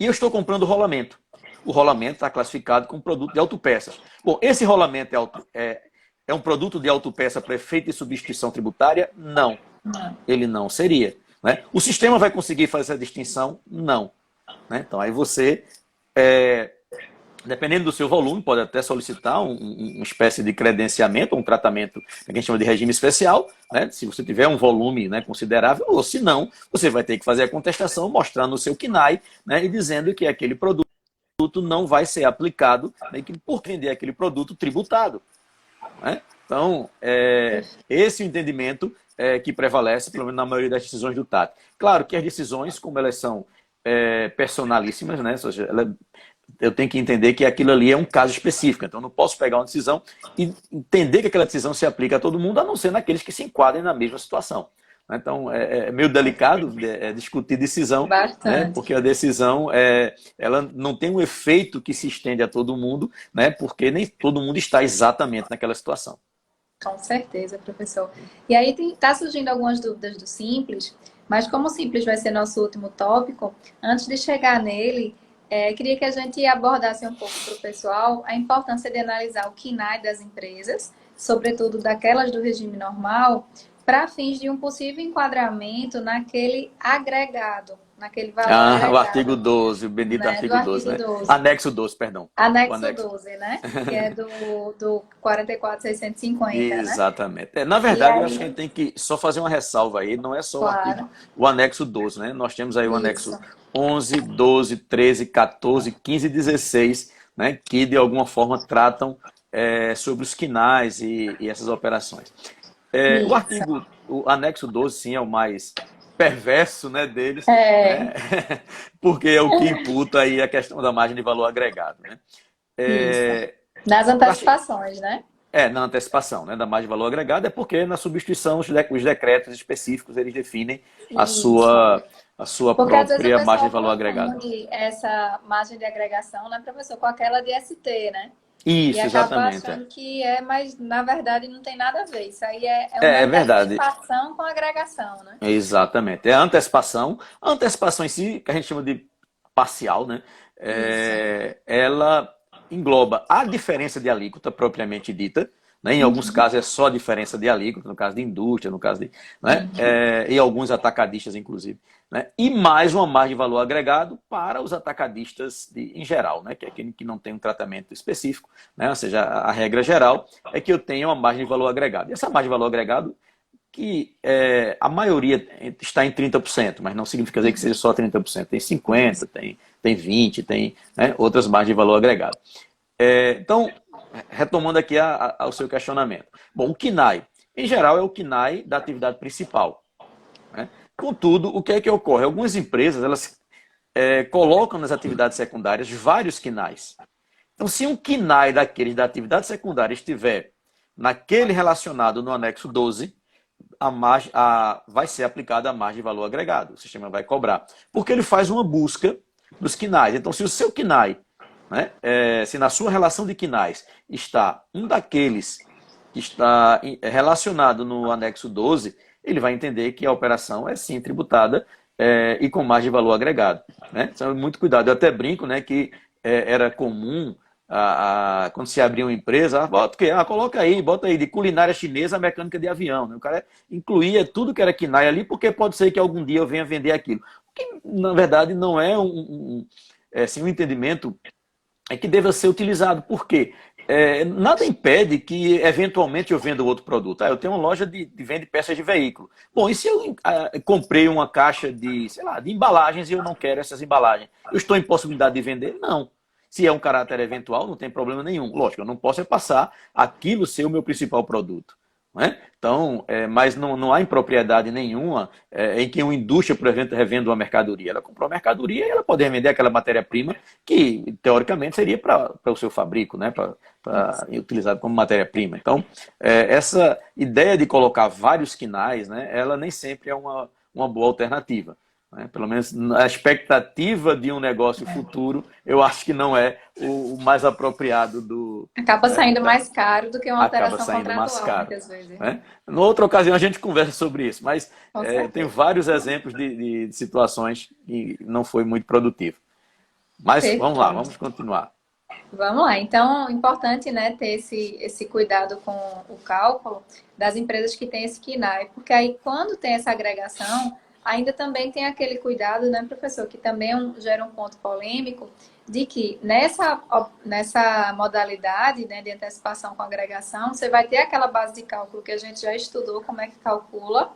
Speaker 2: E eu estou comprando rolamento. O rolamento está classificado como produto de autopeças. Bom, esse rolamento é um produto de autopeça para efeito de substituição tributária? Não,
Speaker 1: Não.
Speaker 2: ele não seria. Né? O sistema vai conseguir fazer essa distinção? Não. Né? Então, aí você, dependendo do seu volume, pode até solicitar uma espécie de credenciamento, um tratamento que a gente chama de regime especial, né? Se você tiver um volume, né, considerável, ou se não, você vai ter que fazer a contestação mostrando o seu KNAI, né, e dizendo que aquele produto não vai ser aplicado, né, que por vender aquele produto tributado. Né? Então, esse é o entendimento que prevalece, pelo menos na maioria das decisões do TAT. Claro que as decisões, como elas são personalíssimas, né? Ou seja, eu tenho que entender que aquilo ali é um caso específico. Então, eu não posso pegar uma decisão e entender que aquela decisão se aplica a todo mundo, a não ser naqueles que se enquadrem na mesma situação. Então, é meio delicado discutir decisão, né?
Speaker 1: Bastante.
Speaker 2: Porque a decisão ela não tem um efeito que se estende a todo mundo, né? Porque nem todo mundo está exatamente naquela situação.
Speaker 1: Com certeza, professor. E aí está surgindo algumas dúvidas do Simples, mas como o Simples vai ser nosso último tópico, antes de chegar nele, queria que a gente abordasse um pouco para o pessoal a importância de analisar o KNAI das empresas, sobretudo daquelas do regime normal, para fins de um possível enquadramento naquele agregado, naquele valor
Speaker 2: O artigo
Speaker 1: agregado,
Speaker 2: 12, o bendito
Speaker 1: né, do
Speaker 2: artigo 12,
Speaker 1: artigo
Speaker 2: né?
Speaker 1: 12.
Speaker 2: Anexo 12, perdão. O
Speaker 1: Anexo
Speaker 2: anexo.
Speaker 1: 12, né? Que é do 44.650, né?
Speaker 2: Exatamente. Na
Speaker 1: E
Speaker 2: verdade, eu acho que a
Speaker 1: aí,
Speaker 2: gente tem que só fazer uma ressalva aí, não é só
Speaker 1: claro,
Speaker 2: o anexo 12, né? Nós temos aí o
Speaker 1: isso.
Speaker 2: anexo 11, 12, 13, 14, 15 e 16, né? Que de alguma forma tratam sobre os quinais e essas operações.
Speaker 1: Isso.
Speaker 2: O anexo 12, sim, é o mais perverso, né, deles,
Speaker 1: É,
Speaker 2: né? Porque é o que imputa aí a questão da margem de valor agregado, né?
Speaker 1: isso.
Speaker 2: É,
Speaker 1: Nas
Speaker 2: pra fi-
Speaker 1: antecipações, né?
Speaker 2: Na antecipação, né, da margem de valor agregado, é porque na substituição os decretos específicos eles definem a
Speaker 1: Isso.
Speaker 2: sua, a sua
Speaker 1: Porque às vezes o
Speaker 2: própria margem
Speaker 1: pessoal
Speaker 2: de valor agregado.
Speaker 1: confunde essa margem de agregação, né, professor, com aquela de ST, né? E
Speaker 2: Isso,
Speaker 1: acaba
Speaker 2: exatamente.
Speaker 1: achando que é, mas na verdade não tem nada a ver. Isso aí é uma
Speaker 2: É verdade.
Speaker 1: antecipação com agregação, né?
Speaker 2: Exatamente. É a antecipação. A antecipação em si, que a gente chama de parcial, né?
Speaker 1: Isso.
Speaker 2: Ela engloba a diferença de alíquota propriamente dita, né? Em alguns
Speaker 1: Uhum.
Speaker 2: casos é só a diferença de alíquota, no caso de indústria, no caso de, né?
Speaker 1: Sim.
Speaker 2: E alguns atacadistas, inclusive. Né? E mais uma margem de valor agregado para os atacadistas em geral, né? Que é aquele que não tem um tratamento específico, né? Ou seja, a regra geral é que eu tenho uma margem de valor agregado. E essa margem de valor agregado que a maioria está em 30%, mas não significa dizer que seja só 30%. Tem 50%, tem 20%, tem, né, outras margens de valor agregado. Então, retomando aqui ao seu questionamento. Bom, o KNAI, em geral, é o KNAI da atividade principal. Né? Contudo, o que é que ocorre? Algumas empresas, elas colocam nas atividades secundárias vários KNAIs. Então, se um KNAI daqueles da atividade secundária estiver naquele relacionado no anexo 12, vai ser aplicada a margem de valor agregado. O sistema vai cobrar. Porque ele faz uma busca dos KNAIs. Então, se o seu KNAI, né, se na sua relação de KNAIs está um daqueles que está relacionado no anexo 12, ele vai entender que a operação é sim tributada e com margem de valor agregado. Né? Então, muito cuidado. Eu até brinco, né, que era comum quando se abria uma empresa, bota o quê? Coloca aí, bota aí, de culinária chinesa a mecânica de avião. Né? O cara incluía tudo que era KNAI ali, porque pode ser que algum dia eu venha vender aquilo. O que, na verdade, não é assim, um entendimento que deva ser utilizado. Por quê? Nada impede que, eventualmente, eu venda outro produto. Eu tenho uma loja de venda de peças de veículo. Bom, e se eu comprei uma caixa de, sei lá, de embalagens e eu não quero essas embalagens? Eu estou em possibilidade de vender? Não. Se é um caráter eventual, não tem problema nenhum. Lógico, eu não posso passar aquilo ser o meu principal produto. Né? Então, mas não há impropriedade nenhuma em que uma indústria, por exemplo, revenda uma mercadoria. Ela comprou a mercadoria e ela pode revender aquela matéria-prima que, teoricamente, seria para o seu fabrico, né? Para utilizado como matéria-prima. Então, essa ideia de colocar vários quinais, né? Ela nem sempre é uma boa alternativa. Né? Pelo menos a expectativa de um negócio futuro, eu acho que não é o mais apropriado
Speaker 1: Acaba saindo mais caro do que uma
Speaker 2: acaba
Speaker 1: alteração
Speaker 2: saindo mais
Speaker 1: contratual,
Speaker 2: caro.
Speaker 1: muitas vezes, né?
Speaker 2: Né? Em outra ocasião a gente conversa sobre isso, mas
Speaker 1: Com
Speaker 2: tem
Speaker 1: certeza.
Speaker 2: vários exemplos de situações que não foi muito produtivo. Mas vamos lá,
Speaker 1: Perfeito.
Speaker 2: vamos continuar.
Speaker 1: Vamos lá. Então, importante, né, ter esse cuidado com o cálculo das empresas que têm esse KNAI, porque aí quando tem essa agregação, ainda também tem aquele cuidado, né, professor, que também gera um ponto polêmico, de que nessa modalidade, né, de antecipação com agregação, você vai ter aquela base de cálculo que a gente já estudou, como é que calcula,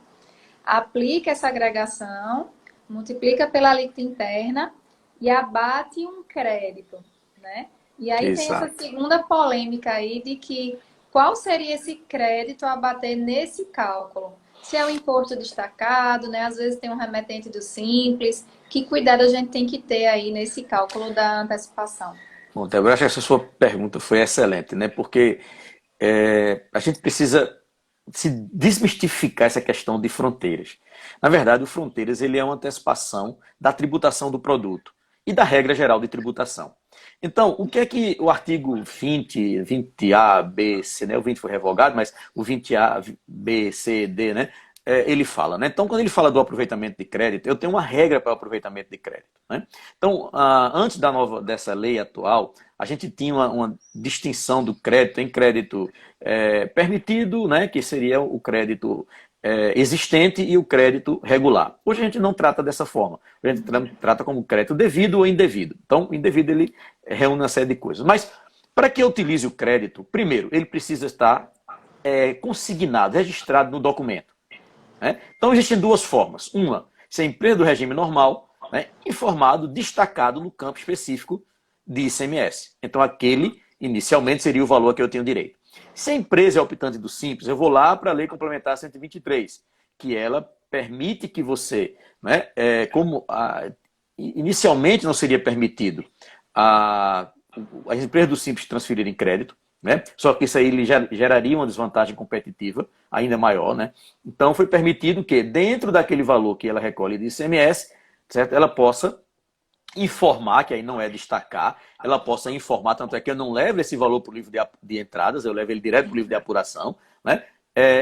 Speaker 1: aplica essa agregação, multiplica pela alíquota interna e abate um crédito, né? E aí tem essa
Speaker 2: Exato.
Speaker 1: segunda polêmica aí de que qual seria esse crédito a abater nesse cálculo? Se é o imposto destacado, né? Às vezes tem um remetente do simples. Que cuidado a gente tem que ter aí nesse cálculo da antecipação?
Speaker 2: Bom, Débora, eu acho que essa sua pergunta foi excelente, né? Porque a gente precisa se desmistificar essa questão de fronteiras. Na verdade, o fronteiras ele é uma antecipação da tributação do produto e da regra geral de tributação. Então, o que é que o artigo 20A, B, C, né? O 20 foi revogado, mas o 20A, B, C, D, né? Ele fala, né? Então, quando ele fala do aproveitamento de crédito, eu tenho uma regra para o aproveitamento de crédito, né? Então, antes dessa lei atual, a gente tinha uma distinção do crédito em crédito permitido, né? Que seria o crédito existente e o crédito regular. Hoje a gente não trata dessa forma. A gente trata como crédito devido ou indevido. Então, o indevido ele reúne uma série de coisas. Mas, para que eu utilize o crédito, primeiro, ele precisa estar consignado, registrado no documento. Né? Então, existem duas formas. Uma, ser empresa do regime normal, né? Informado, destacado no campo específico de ICMS. Então, aquele, inicialmente, seria o valor a que eu tenho direito. Se a empresa é optante do Simples, eu vou lá para a Lei Complementar 123, que ela permite que você, né, inicialmente não seria permitido as empresas do Simples transferirem crédito, né? Só que isso aí ele geraria uma desvantagem competitiva ainda maior, né? Então foi permitido que dentro daquele valor que ela recolhe de ICMS, certo? Ela possa informar, que aí não é destacar, ela possa informar, tanto é que eu não levo esse valor para o livro de entradas, eu levo ele direto para o livro de apuração, né?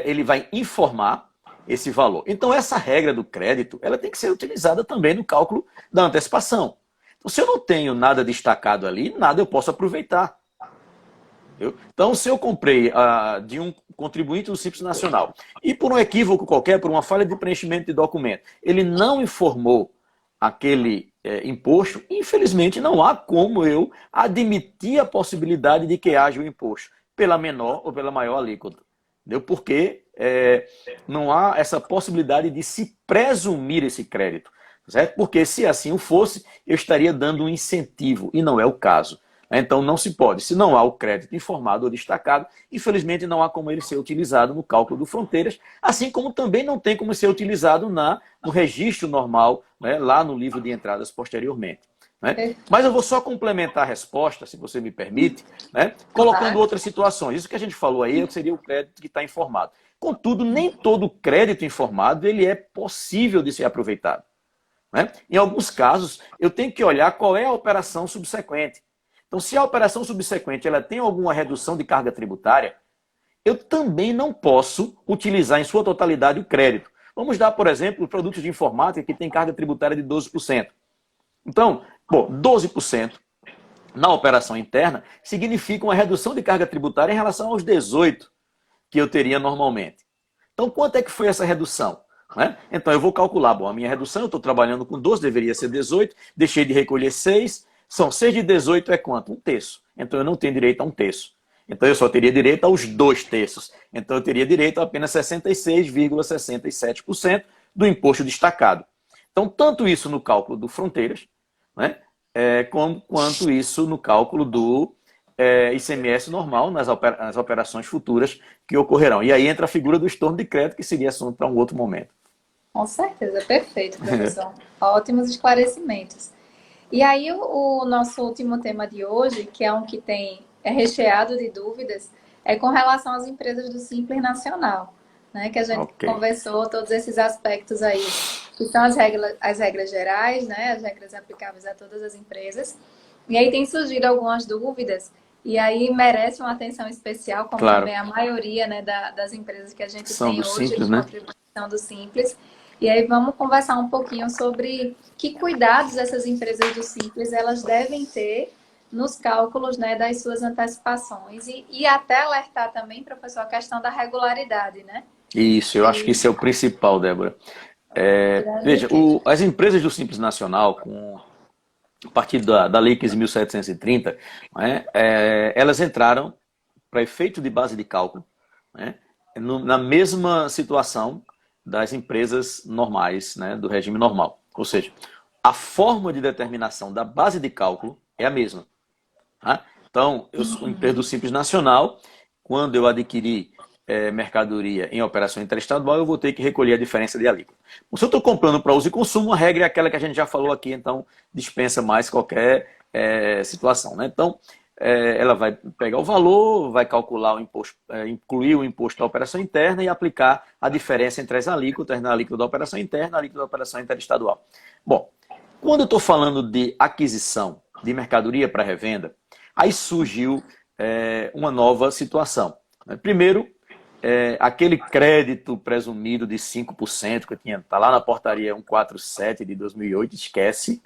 Speaker 2: Ele vai informar esse valor. Então, essa regra do crédito, ela tem que ser utilizada também no cálculo da antecipação. Então, se eu não tenho nada destacado ali, nada eu posso aproveitar. Então, se eu comprei de um contribuinte do Simples Nacional e por um equívoco qualquer, por uma falha de preenchimento de documento, ele não informou aquele imposto, infelizmente não há como eu admitir a possibilidade de que haja o imposto pela menor ou pela maior alíquota. Entendeu? Porque não há essa possibilidade de se presumir esse crédito. Certo? Porque se assim o fosse, eu estaria dando um incentivo, e não é o caso. Então não se pode. Se não há o crédito informado ou destacado, infelizmente não há como ele ser utilizado no cálculo do Fronteiras, assim como também não tem como ser utilizado no registro normal, né, lá no livro de entradas posteriormente. Né? Mas eu vou só complementar a resposta, se você me permite, né, colocando outras situações. Isso que a gente falou aí seria o crédito que está informado. Contudo, nem todo crédito informado ele é possível de ser aproveitado. Né? Em alguns casos, eu tenho que olhar qual é a operação subsequente. Então, se a operação subsequente ela tem alguma redução de carga tributária, eu também não posso utilizar em sua totalidade o crédito. Vamos dar, por exemplo, produtos de informática que tem carga tributária de 12%. Então, 12% na operação interna significa uma redução de carga tributária em relação aos 18% que eu teria normalmente. Então, quanto é que foi essa redução? Né? Então, eu vou calcular, a minha redução, eu estou trabalhando com 12, deveria ser 18, deixei de recolher 6, são 6 de 18 é quanto? 1/3. Então, eu não tenho direito a 1/3. Então, eu só teria direito aos 2/3. Então, eu teria direito a apenas 66,67% do imposto destacado. Então, tanto isso no cálculo do Fronteiras, né, quanto isso no cálculo do ICMS normal nas operações futuras que ocorrerão. E aí entra a figura do estorno de crédito, que seria assunto para um outro momento.
Speaker 1: Com certeza, perfeito, professor. Ótimos esclarecimentos. E aí o nosso último tema de hoje, que é um que é recheado de dúvidas, é com relação às empresas do Simples Nacional, né? Que a gente conversou todos esses aspectos aí, que são as regras gerais, né? As regras aplicáveis a todas as empresas. E aí tem surgido algumas dúvidas, e aí merece uma atenção especial, como também a maioria, né, das empresas que a gente tem hoje,
Speaker 2: Simples,
Speaker 1: de contribuição do Simples. E aí vamos conversar um pouquinho sobre que cuidados essas empresas do Simples elas devem ter nos cálculos, né, das suas antecipações. E até alertar também, professor, a questão da regularidade, né?
Speaker 2: Isso, eu acho que isso é o principal, Débora. Veja, as empresas do Simples Nacional, a partir da Lei 15.730, né, elas entraram para efeito de base de cálculo, né, na mesma situação das empresas normais, né, do regime normal. Ou seja, a forma de determinação da base de cálculo é a mesma. Tá? Então, eu sou empresa do Simples Nacional, quando eu adquiri mercadoria em operação interestadual, eu vou ter que recolher a diferença de alíquota. Se eu estou comprando para uso e consumo, a regra é aquela que a gente já falou aqui, então dispensa mais qualquer situação. Né? Então, ela vai pegar o valor, vai calcular o imposto, incluir o imposto da operação interna e aplicar a diferença entre as alíquotas, na alíquota da operação interna e na alíquota da operação interestadual. Bom, quando eu estou falando de aquisição de mercadoria para revenda, aí surgiu uma nova situação. Primeiro, aquele crédito presumido de 5% que está lá na portaria 147 de 2008, esquece,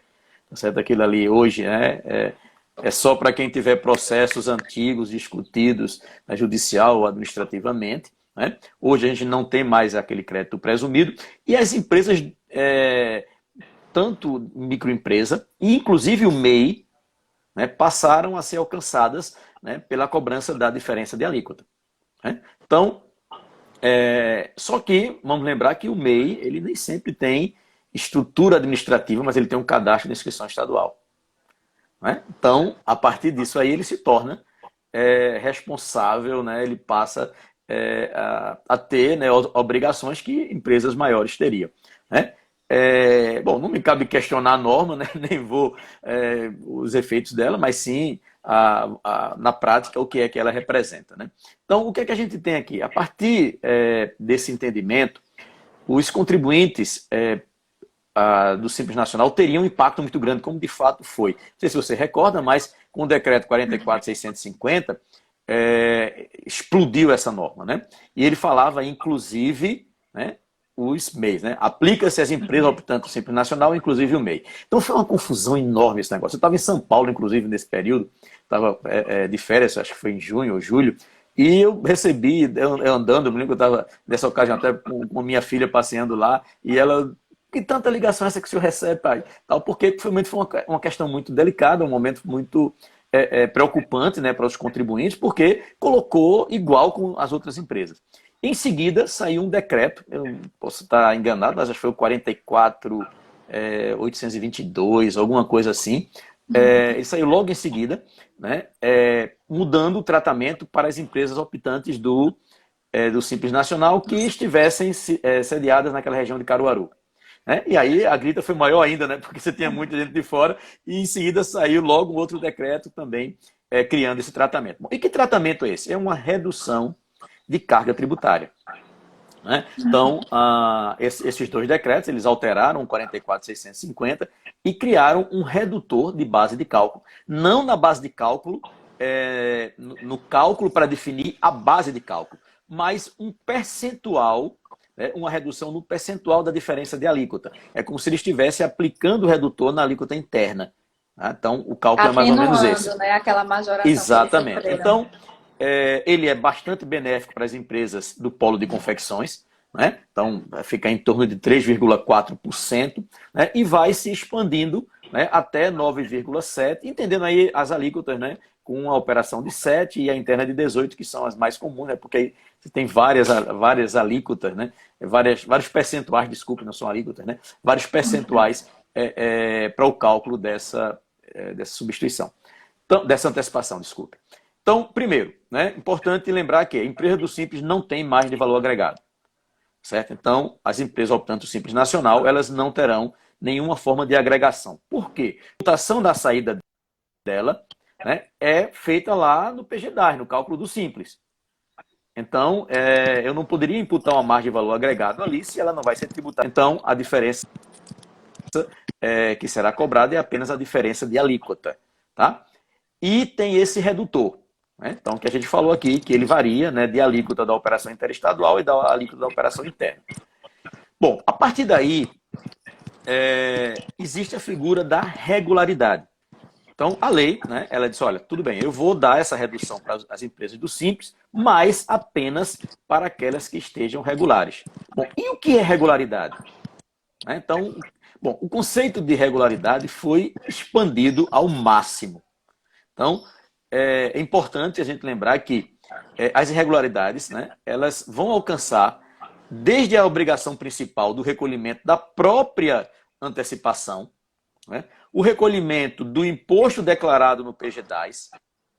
Speaker 2: tá certo? Aquilo ali hoje, né, é só para quem tiver processos antigos discutidos na judicial ou administrativamente. Né? Hoje a gente não tem mais aquele crédito presumido e as empresas, tanto microempresa e inclusive o MEI, né, passaram a ser alcançadas, né, pela cobrança da diferença de alíquota. Né? Então, só que vamos lembrar que o MEI ele nem sempre tem estrutura administrativa, mas ele tem um cadastro de inscrição estadual. Né? Então, a partir disso aí, ele se torna responsável, né? Ele passa a ter, né, obrigações que empresas maiores teriam. Né? Bom, não me cabe questionar a norma, né? Nem vou os efeitos dela, mas sim, na prática, o que é que ela representa. Né? Então, o que é que a gente tem aqui? A partir desse entendimento, os contribuintes do Simples Nacional teria um impacto muito grande, como de fato foi. Não sei se você recorda, mas com o decreto 44.650, explodiu essa norma, né? E ele falava, inclusive, né, os MEIs, né? Aplica-se às empresas optantes do Simples Nacional, inclusive o MEI. Então foi uma confusão enorme esse negócio. Eu estava em São Paulo, inclusive, nesse período, estava de férias, acho que foi em junho ou julho, e eu recebi, eu andando, eu me lembro que eu estava nessa ocasião até com minha filha passeando lá, e ela, que tanta ligação é essa que o senhor recebe, pai? Tal, porque foi uma questão muito delicada, um momento muito preocupante, né, para os contribuintes, porque colocou igual com as outras empresas. Em seguida, saiu um decreto, eu posso estar enganado, mas acho que foi o 44.822, alguma coisa assim. Ele saiu logo em seguida, né, mudando o tratamento para as empresas optantes do Simples Nacional que estivessem sediadas naquela região de Caruaru. Né? E aí a grita foi maior ainda, né, porque você tinha muita gente de fora, e em seguida saiu logo um outro decreto também criando esse tratamento. Bom, e que tratamento é esse? É uma redução de carga tributária. Né? Então, esses dois decretos, eles alteraram o 44.650 e criaram um redutor de base de cálculo. Não na base de cálculo, no cálculo para definir a base de cálculo, mas um percentual, né? Uma redução no percentual da diferença de alíquota. É como se ele estivesse aplicando o redutor na alíquota interna. Tá? Então, o cálculo é mais ou menos esse.
Speaker 1: Né? Aquela majoração.
Speaker 2: Exatamente. Então, ele é bastante benéfico para as empresas do polo de confecções, né? Então, vai ficar em torno de 3,4%, né? E vai se expandindo, né, até 9,7%, entendendo aí as alíquotas, né, com a operação de 7% e a interna de 18%, que são as mais comuns, né, porque aí você tem várias alíquotas, né, vários percentuais, desculpe, não são alíquotas, né, vários percentuais para o cálculo dessa substituição, então, dessa antecipação, desculpe. Então, primeiro, né, importante lembrar que a empresa do Simples não tem margem de valor agregado, certo? Então, as empresas optantes do Simples Nacional, elas não terão nenhuma forma de agregação. Por quê? A computação da saída dela, né, é feita lá no PGDAS, no cálculo do Simples. Então, eu não poderia imputar uma margem de valor agregado ali se ela não vai ser tributada. Então, a diferença que será cobrada é apenas a diferença de alíquota. Tá? E tem esse redutor. Né? Então, que a gente falou aqui, que ele varia, né, de alíquota da operação interestadual e da alíquota da operação interna. Bom, a partir daí, existe a figura da regularidade. Então, a lei, né, ela diz, olha, tudo bem, eu vou dar essa redução para as empresas do Simples, mas apenas para aquelas que estejam regulares. Bom, e o que é regularidade? Então, bom, o conceito de regularidade foi expandido ao máximo. Então, é importante a gente lembrar que as irregularidades, né, elas vão alcançar desde a obrigação principal do recolhimento da própria antecipação, né, o recolhimento do imposto declarado no PGDAS,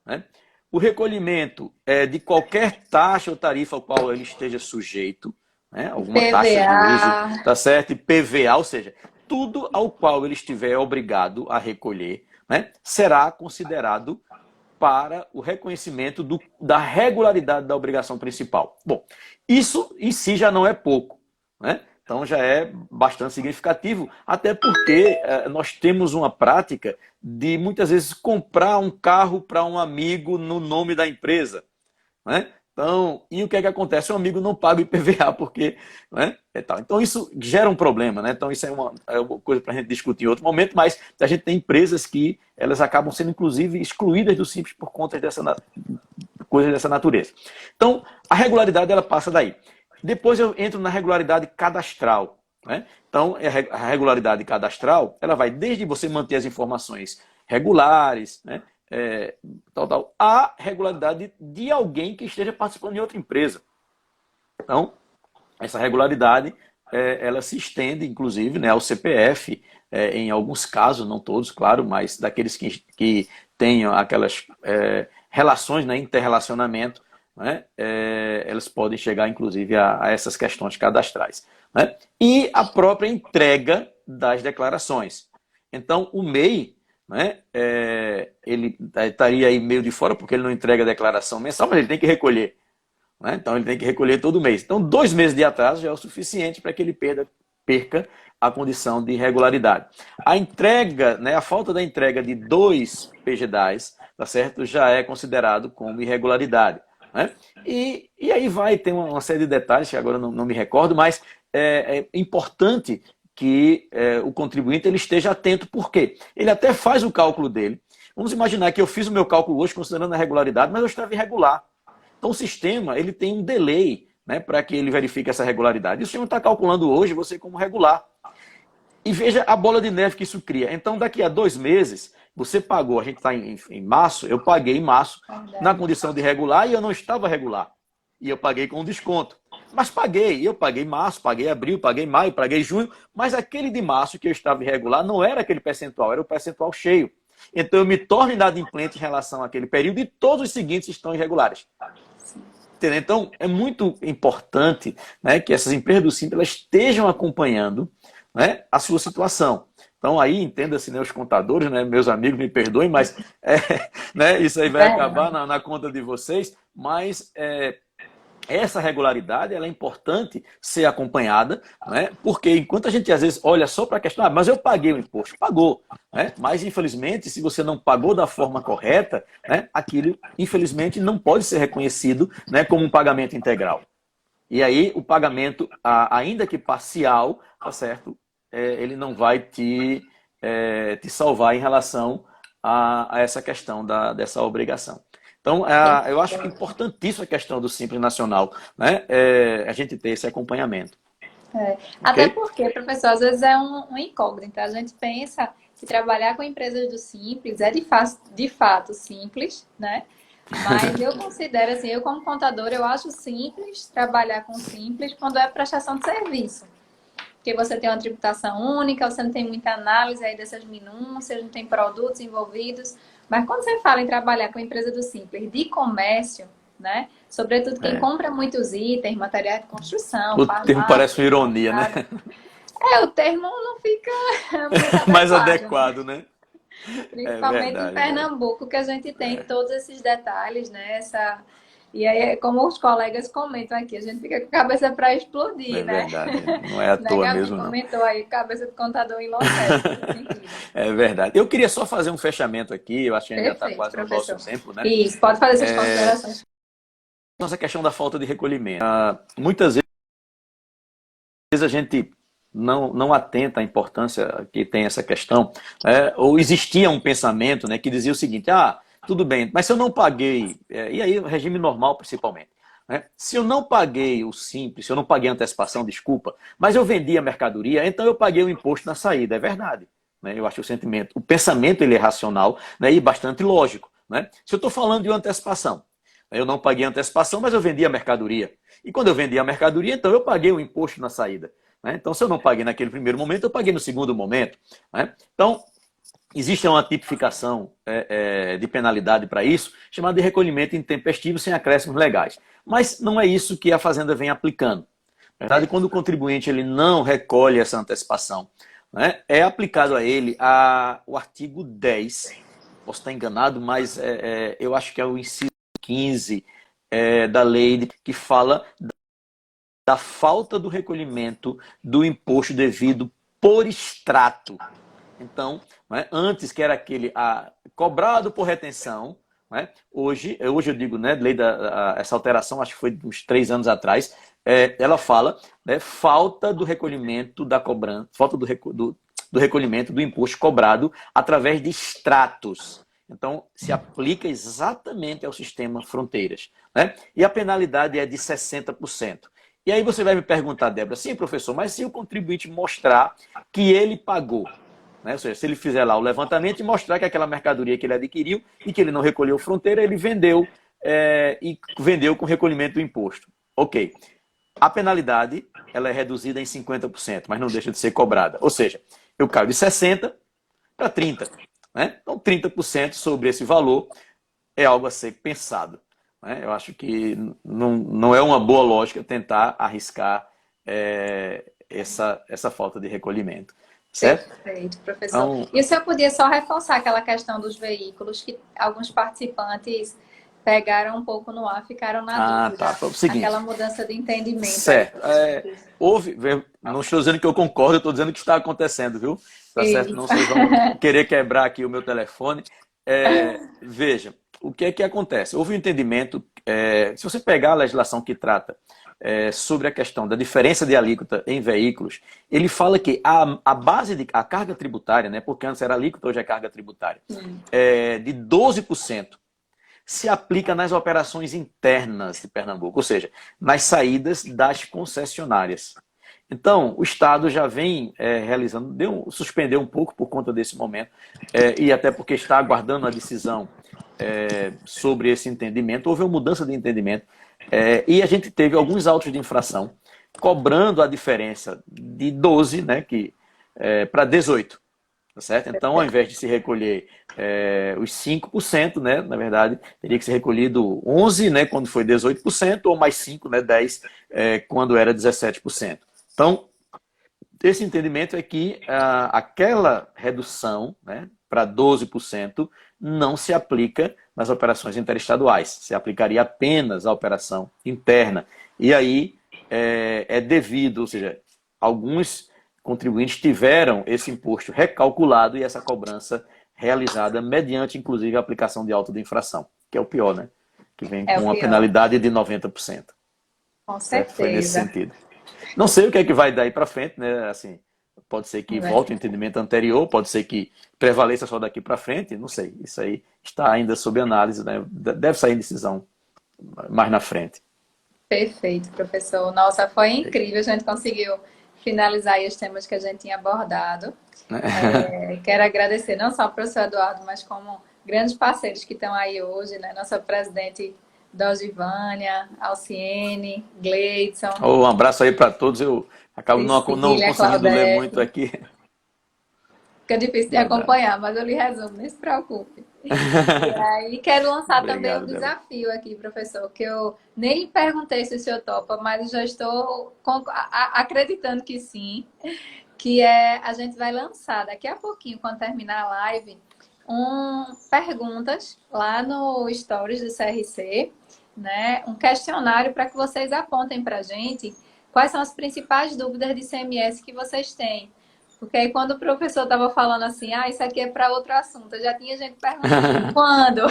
Speaker 2: né, o recolhimento de qualquer taxa ou tarifa ao qual ele esteja sujeito, né, alguma
Speaker 1: PVA.
Speaker 2: taxa de uso, tá certo? E PVA, ou seja, tudo ao qual ele estiver obrigado a recolher, né, será considerado para o reconhecimento da regularidade da obrigação principal. Bom, isso em si já não é pouco, né? Então já é bastante significativo, até porque nós temos uma prática de muitas vezes comprar um carro para um amigo no nome da empresa, né? Então, e o que é que acontece? O amigo não paga o IPVA, porque, né, tal. Então isso gera um problema, né? Então isso é uma coisa para a gente discutir em outro momento, mas a gente tem empresas que elas acabam sendo, inclusive, excluídas do Simples por conta coisas dessa natureza. Então, a regularidade ela passa daí. Depois eu entro na regularidade cadastral, né? Então, a regularidade cadastral, ela vai desde você manter as informações regulares, né? A regularidade de alguém que esteja participando de outra empresa. Então, essa regularidade, ela se estende, inclusive, né, ao CPF, em alguns casos, não todos, claro, mas daqueles que tenham aquelas relações, né, interrelacionamento, né, elas podem chegar, inclusive, a essas questões cadastrais. Né? E a própria entrega das declarações. Então, o MEI, né, ele estaria aí meio de fora, porque ele não entrega a declaração mensal, mas ele tem que recolher. Né? Então, ele tem que recolher todo mês. Então, 2 meses de atraso já é o suficiente para que ele perda perca a condição de irregularidade. A entrega, né, a falta da entrega de 2 PGDAs, tá certo? Já é considerado como irregularidade. Né? E aí vai, tem uma série de detalhes que agora não me recordo, mas é importante que o contribuinte ele esteja atento, porque ele até faz o cálculo dele. Vamos imaginar que eu fiz o meu cálculo hoje considerando a regularidade, mas eu estava irregular. Então o sistema ele tem um delay, né, para que ele verifique essa regularidade. E o sistema está calculando hoje você como regular. E veja a bola de neve que isso cria. Então daqui a 2 meses, você pagou, a gente está em março, eu paguei em março na condição de regular e eu não estava regular. E eu paguei com desconto. Mas paguei, eu paguei março, paguei abril, paguei maio, paguei junho, mas aquele de março que eu estava irregular não era aquele percentual, era o percentual cheio. Então eu me torno inadimplente em relação àquele período e todos os seguintes estão irregulares. Entendeu? Então é muito importante, né, que essas empresas do Simples elas estejam acompanhando, né, a sua situação. Então aí entenda-se, né, os contadores, né, meus amigos me perdoem, mas né, isso aí vai acabar na conta de vocês, mas essa regularidade ela é importante ser acompanhada, né? Porque enquanto a gente às vezes olha só para a questão, mas eu paguei o imposto, pagou, né? Mas infelizmente se você não pagou da forma correta, né, aquilo infelizmente não pode ser reconhecido, né, como um pagamento integral. E aí o pagamento, ainda que parcial, tá certo? Ele não vai te salvar em relação a essa questão dessa obrigação. Então, eu acho que é importantíssima a questão do Simples Nacional, né? A gente ter esse acompanhamento.
Speaker 1: Até
Speaker 2: Ok?
Speaker 1: porque, professor, às vezes é um incógnito. A gente pensa que trabalhar com empresas do Simples é de fato simples, né? Mas eu considero assim, eu como contadora, eu acho simples trabalhar com Simples quando é prestação de serviço. Porque você tem uma tributação única, você não tem muita análise aí dessas minúcias, não tem produtos envolvidos. Mas quando você fala em trabalhar com a empresa do Simples de comércio, né? Sobretudo quem compra muitos itens, material de construção,
Speaker 2: O termo
Speaker 1: farmácia,
Speaker 2: parece uma ironia, né?
Speaker 1: o termo não fica muito
Speaker 2: Mais
Speaker 1: adequado, né?
Speaker 2: adequado, né? É
Speaker 1: Principalmente em
Speaker 2: verdade, é verdade.
Speaker 1: Pernambuco, que a gente tem todos esses detalhes, né? E aí, como os colegas comentam aqui, a gente fica com a cabeça para explodir,
Speaker 2: É
Speaker 1: né?
Speaker 2: verdade. Não é à
Speaker 1: Né,
Speaker 2: toa
Speaker 1: Gabi
Speaker 2: mesmo, não.
Speaker 1: comentou aí, cabeça do contador enlouquece nesse sentido.
Speaker 2: É verdade. Eu queria só fazer um fechamento aqui, eu acho que a gente já está
Speaker 1: Perfeito,
Speaker 2: quase no nosso
Speaker 1: professor.
Speaker 2: tempo, né?
Speaker 1: Isso, pode fazer suas considerações.
Speaker 2: Nossa questão da falta de recolhimento. Muitas vezes a gente não atenta à importância que tem essa questão, ou existia um pensamento, né, que dizia o seguinte, tudo bem, mas se eu não paguei, e aí o regime normal principalmente, né, se eu não paguei o simples, se eu não paguei a antecipação, desculpa, mas eu vendi a mercadoria, então eu paguei o imposto na saída, é verdade. Né, eu acho que o pensamento ele é racional, né, e bastante lógico. Né? Se eu estou falando de uma antecipação, eu não paguei a antecipação, mas eu vendi a mercadoria. E quando eu vendi a mercadoria, então eu paguei o imposto na saída. Né? Então, se eu não paguei naquele primeiro momento, eu paguei no segundo momento. Né? Então, existe uma tipificação de penalidade para isso, chamada de recolhimento intempestivo sem acréscimos legais. Mas não é isso que a Fazenda vem aplicando. Na verdade, quando o contribuinte ele não recolhe essa antecipação, né, é aplicado a ele o artigo 10. Posso estar enganado, mas eu acho que é o inciso 15 da lei que fala da falta do recolhimento do imposto devido por extrato. Então, né, antes que era aquele cobrado por retenção, né, hoje eu digo, né, essa alteração, acho que foi uns 3 anos atrás, ela fala, né, falta do recolhimento da cobrança, falta do recolhimento do imposto cobrado através de extratos. Então, se aplica exatamente ao sistema fronteiras. Né? E a penalidade é de 60%. E aí você vai me perguntar, Débora, sim, professor, mas se o contribuinte mostrar que ele pagou, né? Ou seja, se ele fizer lá o levantamento e mostrar que aquela mercadoria que ele adquiriu e que ele não recolheu fronteira, ele vendeu e vendeu com recolhimento do imposto. Ok. A penalidade ela é reduzida em 50%, mas não deixa de ser cobrada. Ou seja, eu caio de 60% para 30%. Né? Então, 30% sobre esse valor é algo a ser pensado. Né? Eu acho que não é uma boa lógica tentar arriscar essa falta de recolhimento. Certo?
Speaker 1: Perfeito, professor.
Speaker 2: Então,
Speaker 1: E o senhor podia só reforçar aquela questão dos veículos que alguns participantes pegaram um pouco no ar, ficaram na
Speaker 2: Ah, tá.
Speaker 1: dúvida.
Speaker 2: Foi o seguinte.
Speaker 1: Aquela mudança de entendimento aí.
Speaker 2: Certo. Houve, não estou dizendo que eu concordo, eu estou dizendo que está acontecendo, viu? Tá certo? Não
Speaker 1: Eita.
Speaker 2: vocês vão querer quebrar aqui o meu telefone. Veja, o que é que acontece? Houve um entendimento, se você pegar a legislação que trata sobre a questão da diferença de alíquota em veículos, ele fala que a base de a carga tributária, né, porque antes era alíquota, hoje é carga tributária, de 12% se aplica nas operações internas de Pernambuco, ou seja, nas saídas das concessionárias. Então, o Estado já vem realizando, suspendeu um pouco por conta desse momento, e até porque está aguardando a decisão sobre esse entendimento. Houve uma mudança de entendimento, e a gente teve alguns autos de infração, cobrando a diferença de 12, né, para 18. Tá certo? Então, ao invés de se recolher os 5%, né, na verdade, teria que ser recolhido 11%, né, quando foi 18%, ou mais 5%, né, 10%, quando era 17%. Então, esse entendimento é que aquela redução, né, para 12% não se aplica nas operações interestaduais, se aplicaria apenas à operação interna. E aí devido, ou seja, alguns contribuintes tiveram esse imposto recalculado e essa cobrança realizada mediante, inclusive, a aplicação de auto de infração, que é o pior, né? Que vem
Speaker 1: É
Speaker 2: com
Speaker 1: o
Speaker 2: uma
Speaker 1: pior.
Speaker 2: penalidade de 90%.
Speaker 1: Com
Speaker 2: Certo? Foi nesse
Speaker 1: certeza.
Speaker 2: sentido. Não sei o que é que vai daí para frente, né? Assim, pode ser que
Speaker 1: É.
Speaker 2: volte o entendimento anterior, pode ser que prevaleça só daqui para frente, não sei. Isso aí está ainda sob análise, né? Deve sair decisão mais na frente.
Speaker 1: Perfeito, professor. Nossa, foi incrível. A gente conseguiu finalizar aí os temas que a gente tinha abordado. Quero agradecer não só ao professor Eduardo, mas como grandes parceiros que estão aí hoje, né? Nossa presidente Dogivânia, Alciene, Gleidson,
Speaker 2: Um abraço aí para todos. Eu acabo não
Speaker 1: Cecília,
Speaker 2: conseguindo ler muito
Speaker 1: Claudete.
Speaker 2: aqui.
Speaker 1: Fica difícil de
Speaker 2: Verdade.
Speaker 1: acompanhar, mas eu lhe resumo, nem se preocupe. E aí, quero lançar também um
Speaker 2: Obrigado, Débora.
Speaker 1: desafio aqui, professor, que eu nem lhe perguntei se o senhor topa, mas já estou acreditando que sim, que a gente vai lançar daqui a pouquinho, quando terminar a live, perguntas lá no Stories do CRC, né? Um questionário para que vocês apontem para a gente quais são as principais dúvidas de ICMS que vocês têm. Porque aí quando o professor estava falando assim, isso aqui é para outro assunto, já tinha gente perguntando, quando?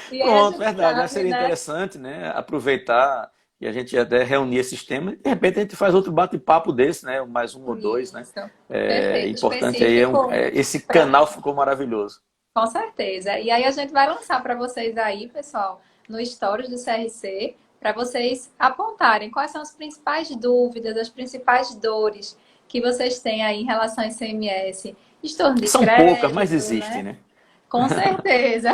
Speaker 1: E aí a
Speaker 2: Pronto,
Speaker 1: gente
Speaker 2: verdade.
Speaker 1: sabe,
Speaker 2: Seria
Speaker 1: né?
Speaker 2: interessante, né? Aproveitar e a gente até reunir esses temas. De repente a gente faz outro bate-papo desse, né? Mais um ou dois, né?
Speaker 1: Isso. Perfeito,
Speaker 2: Importante aí,
Speaker 1: específico.
Speaker 2: esse canal ficou maravilhoso.
Speaker 1: Com certeza. E aí a gente vai lançar para vocês aí, pessoal, no Stories do CRC, para vocês apontarem quais são as principais dúvidas, as principais dores que vocês têm aí em relação ao ICMS. Estorno de
Speaker 2: São poucas, mas
Speaker 1: crédito,
Speaker 2: existem,
Speaker 1: né?
Speaker 2: né?
Speaker 1: Com certeza.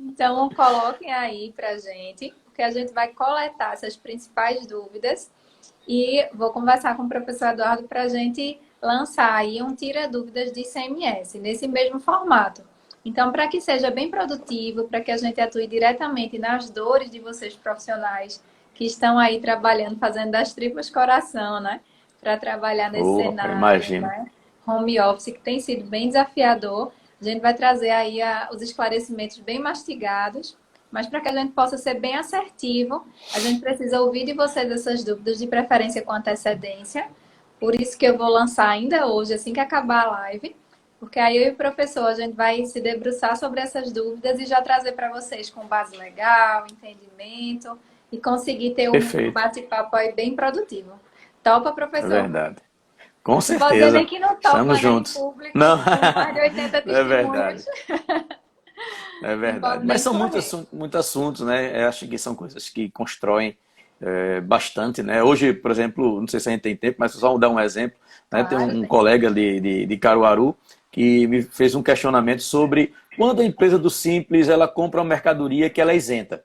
Speaker 1: Então, coloquem aí pra gente, porque a gente vai coletar essas principais dúvidas e vou conversar com o professor Eduardo para a gente lançar aí um tira dúvidas de ICMS nesse mesmo formato. Então, para que seja bem produtivo, para que a gente atue diretamente nas dores de vocês profissionais que estão aí trabalhando, fazendo das tripas coração, né? Para trabalhar nesse
Speaker 2: Opa,
Speaker 1: cenário,
Speaker 2: imagino.
Speaker 1: né? Home office, que tem sido bem desafiador. A gente vai trazer aí os esclarecimentos bem mastigados, mas para que a gente possa ser bem assertivo, a gente precisa ouvir de vocês essas dúvidas, de preferência com antecedência. Por isso que eu vou lançar ainda hoje, assim que acabar a live, porque aí eu e o professor, a gente vai se debruçar sobre essas dúvidas e já trazer para vocês com base legal, entendimento, e conseguir ter um
Speaker 2: Perfeito.
Speaker 1: bate-papo aí bem produtivo. Topa,
Speaker 2: É
Speaker 1: professor?
Speaker 2: verdade. Com
Speaker 1: Não pode dizer nem
Speaker 2: certeza.
Speaker 1: que não topa,
Speaker 2: Estamos
Speaker 1: né? Em
Speaker 2: juntos.
Speaker 1: público,
Speaker 2: Não,
Speaker 1: com mais de 80
Speaker 2: é
Speaker 1: testemunhas.
Speaker 2: verdade. É
Speaker 1: Não
Speaker 2: verdade.
Speaker 1: pode
Speaker 2: Mas
Speaker 1: nem
Speaker 2: são muitos,
Speaker 1: correr.
Speaker 2: muitos assuntos, né? Eu acho que são coisas que constroem bastante, né? Hoje, por exemplo, não sei se a gente tem tempo, mas só vou dar um exemplo, né? Tem
Speaker 1: Claro,
Speaker 2: um
Speaker 1: tem sim.
Speaker 2: colega de Caruaru que me fez um questionamento sobre quando a empresa do Simples ela compra uma mercadoria que ela é isenta,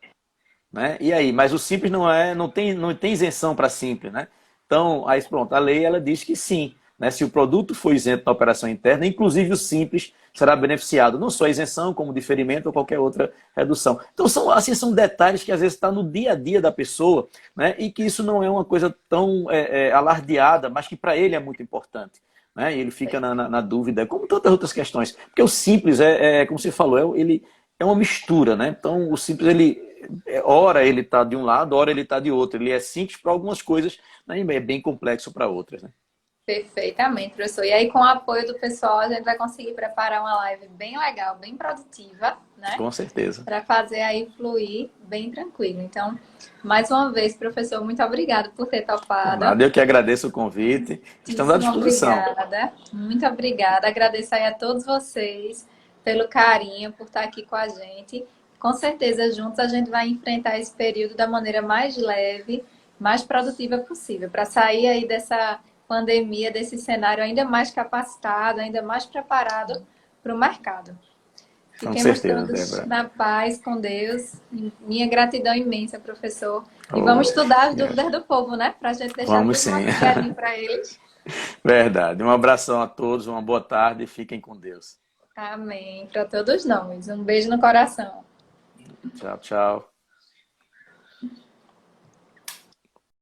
Speaker 2: né? E aí, mas o Simples não tem isenção para Simples, né? Então, aí pronto, a lei ela diz que sim, né? Se o produto for isento da operação interna, inclusive o Simples será beneficiado, não só a isenção, como diferimento ou qualquer outra redução. Então, são detalhes que às vezes está no dia a dia da pessoa, né? E que isso não é uma coisa tão alardeada, mas que para ele é muito importante. né? E ele fica na dúvida, como tantas outras questões. Porque o simples como você falou, ele é uma mistura, né? Então, o simples, ora ele está de um lado, ora ele está de outro. Ele é simples para algumas coisas, né? E é bem complexo para outras, né?
Speaker 1: Perfeitamente, professor. E aí, com o apoio do pessoal, a gente vai conseguir preparar uma live bem legal, bem produtiva, né?
Speaker 2: Com certeza.
Speaker 1: Para fazer aí fluir bem tranquilo. Então, mais uma vez, professor, muito obrigado por ter topado.
Speaker 2: Nada, eu que agradeço o convite. Estamos à
Speaker 1: Muitíssimo
Speaker 2: disposição.
Speaker 1: obrigada. Muito obrigada. Agradeço aí a todos vocês pelo carinho, por estar aqui com a gente. Com certeza, juntos a gente vai enfrentar esse período da maneira mais leve, mais produtiva possível, para sair aí dessa pandemia, desse cenário ainda mais capacitado, ainda mais preparado para o mercado.
Speaker 2: Com
Speaker 1: Fiquemos
Speaker 2: certeza,
Speaker 1: todos
Speaker 2: Débora.
Speaker 1: na paz com Deus. Minha gratidão imensa, professor. E
Speaker 2: Oh,
Speaker 1: vamos estudar as dúvidas do povo, né? Para a gente deixar
Speaker 2: vamos
Speaker 1: tudo
Speaker 2: sim.
Speaker 1: mastigadinho para eles.
Speaker 2: Verdade. Um abração a todos, uma boa tarde e fiquem com Deus.
Speaker 1: Amém. Para todos nós. Um beijo no coração.
Speaker 2: Tchau, tchau.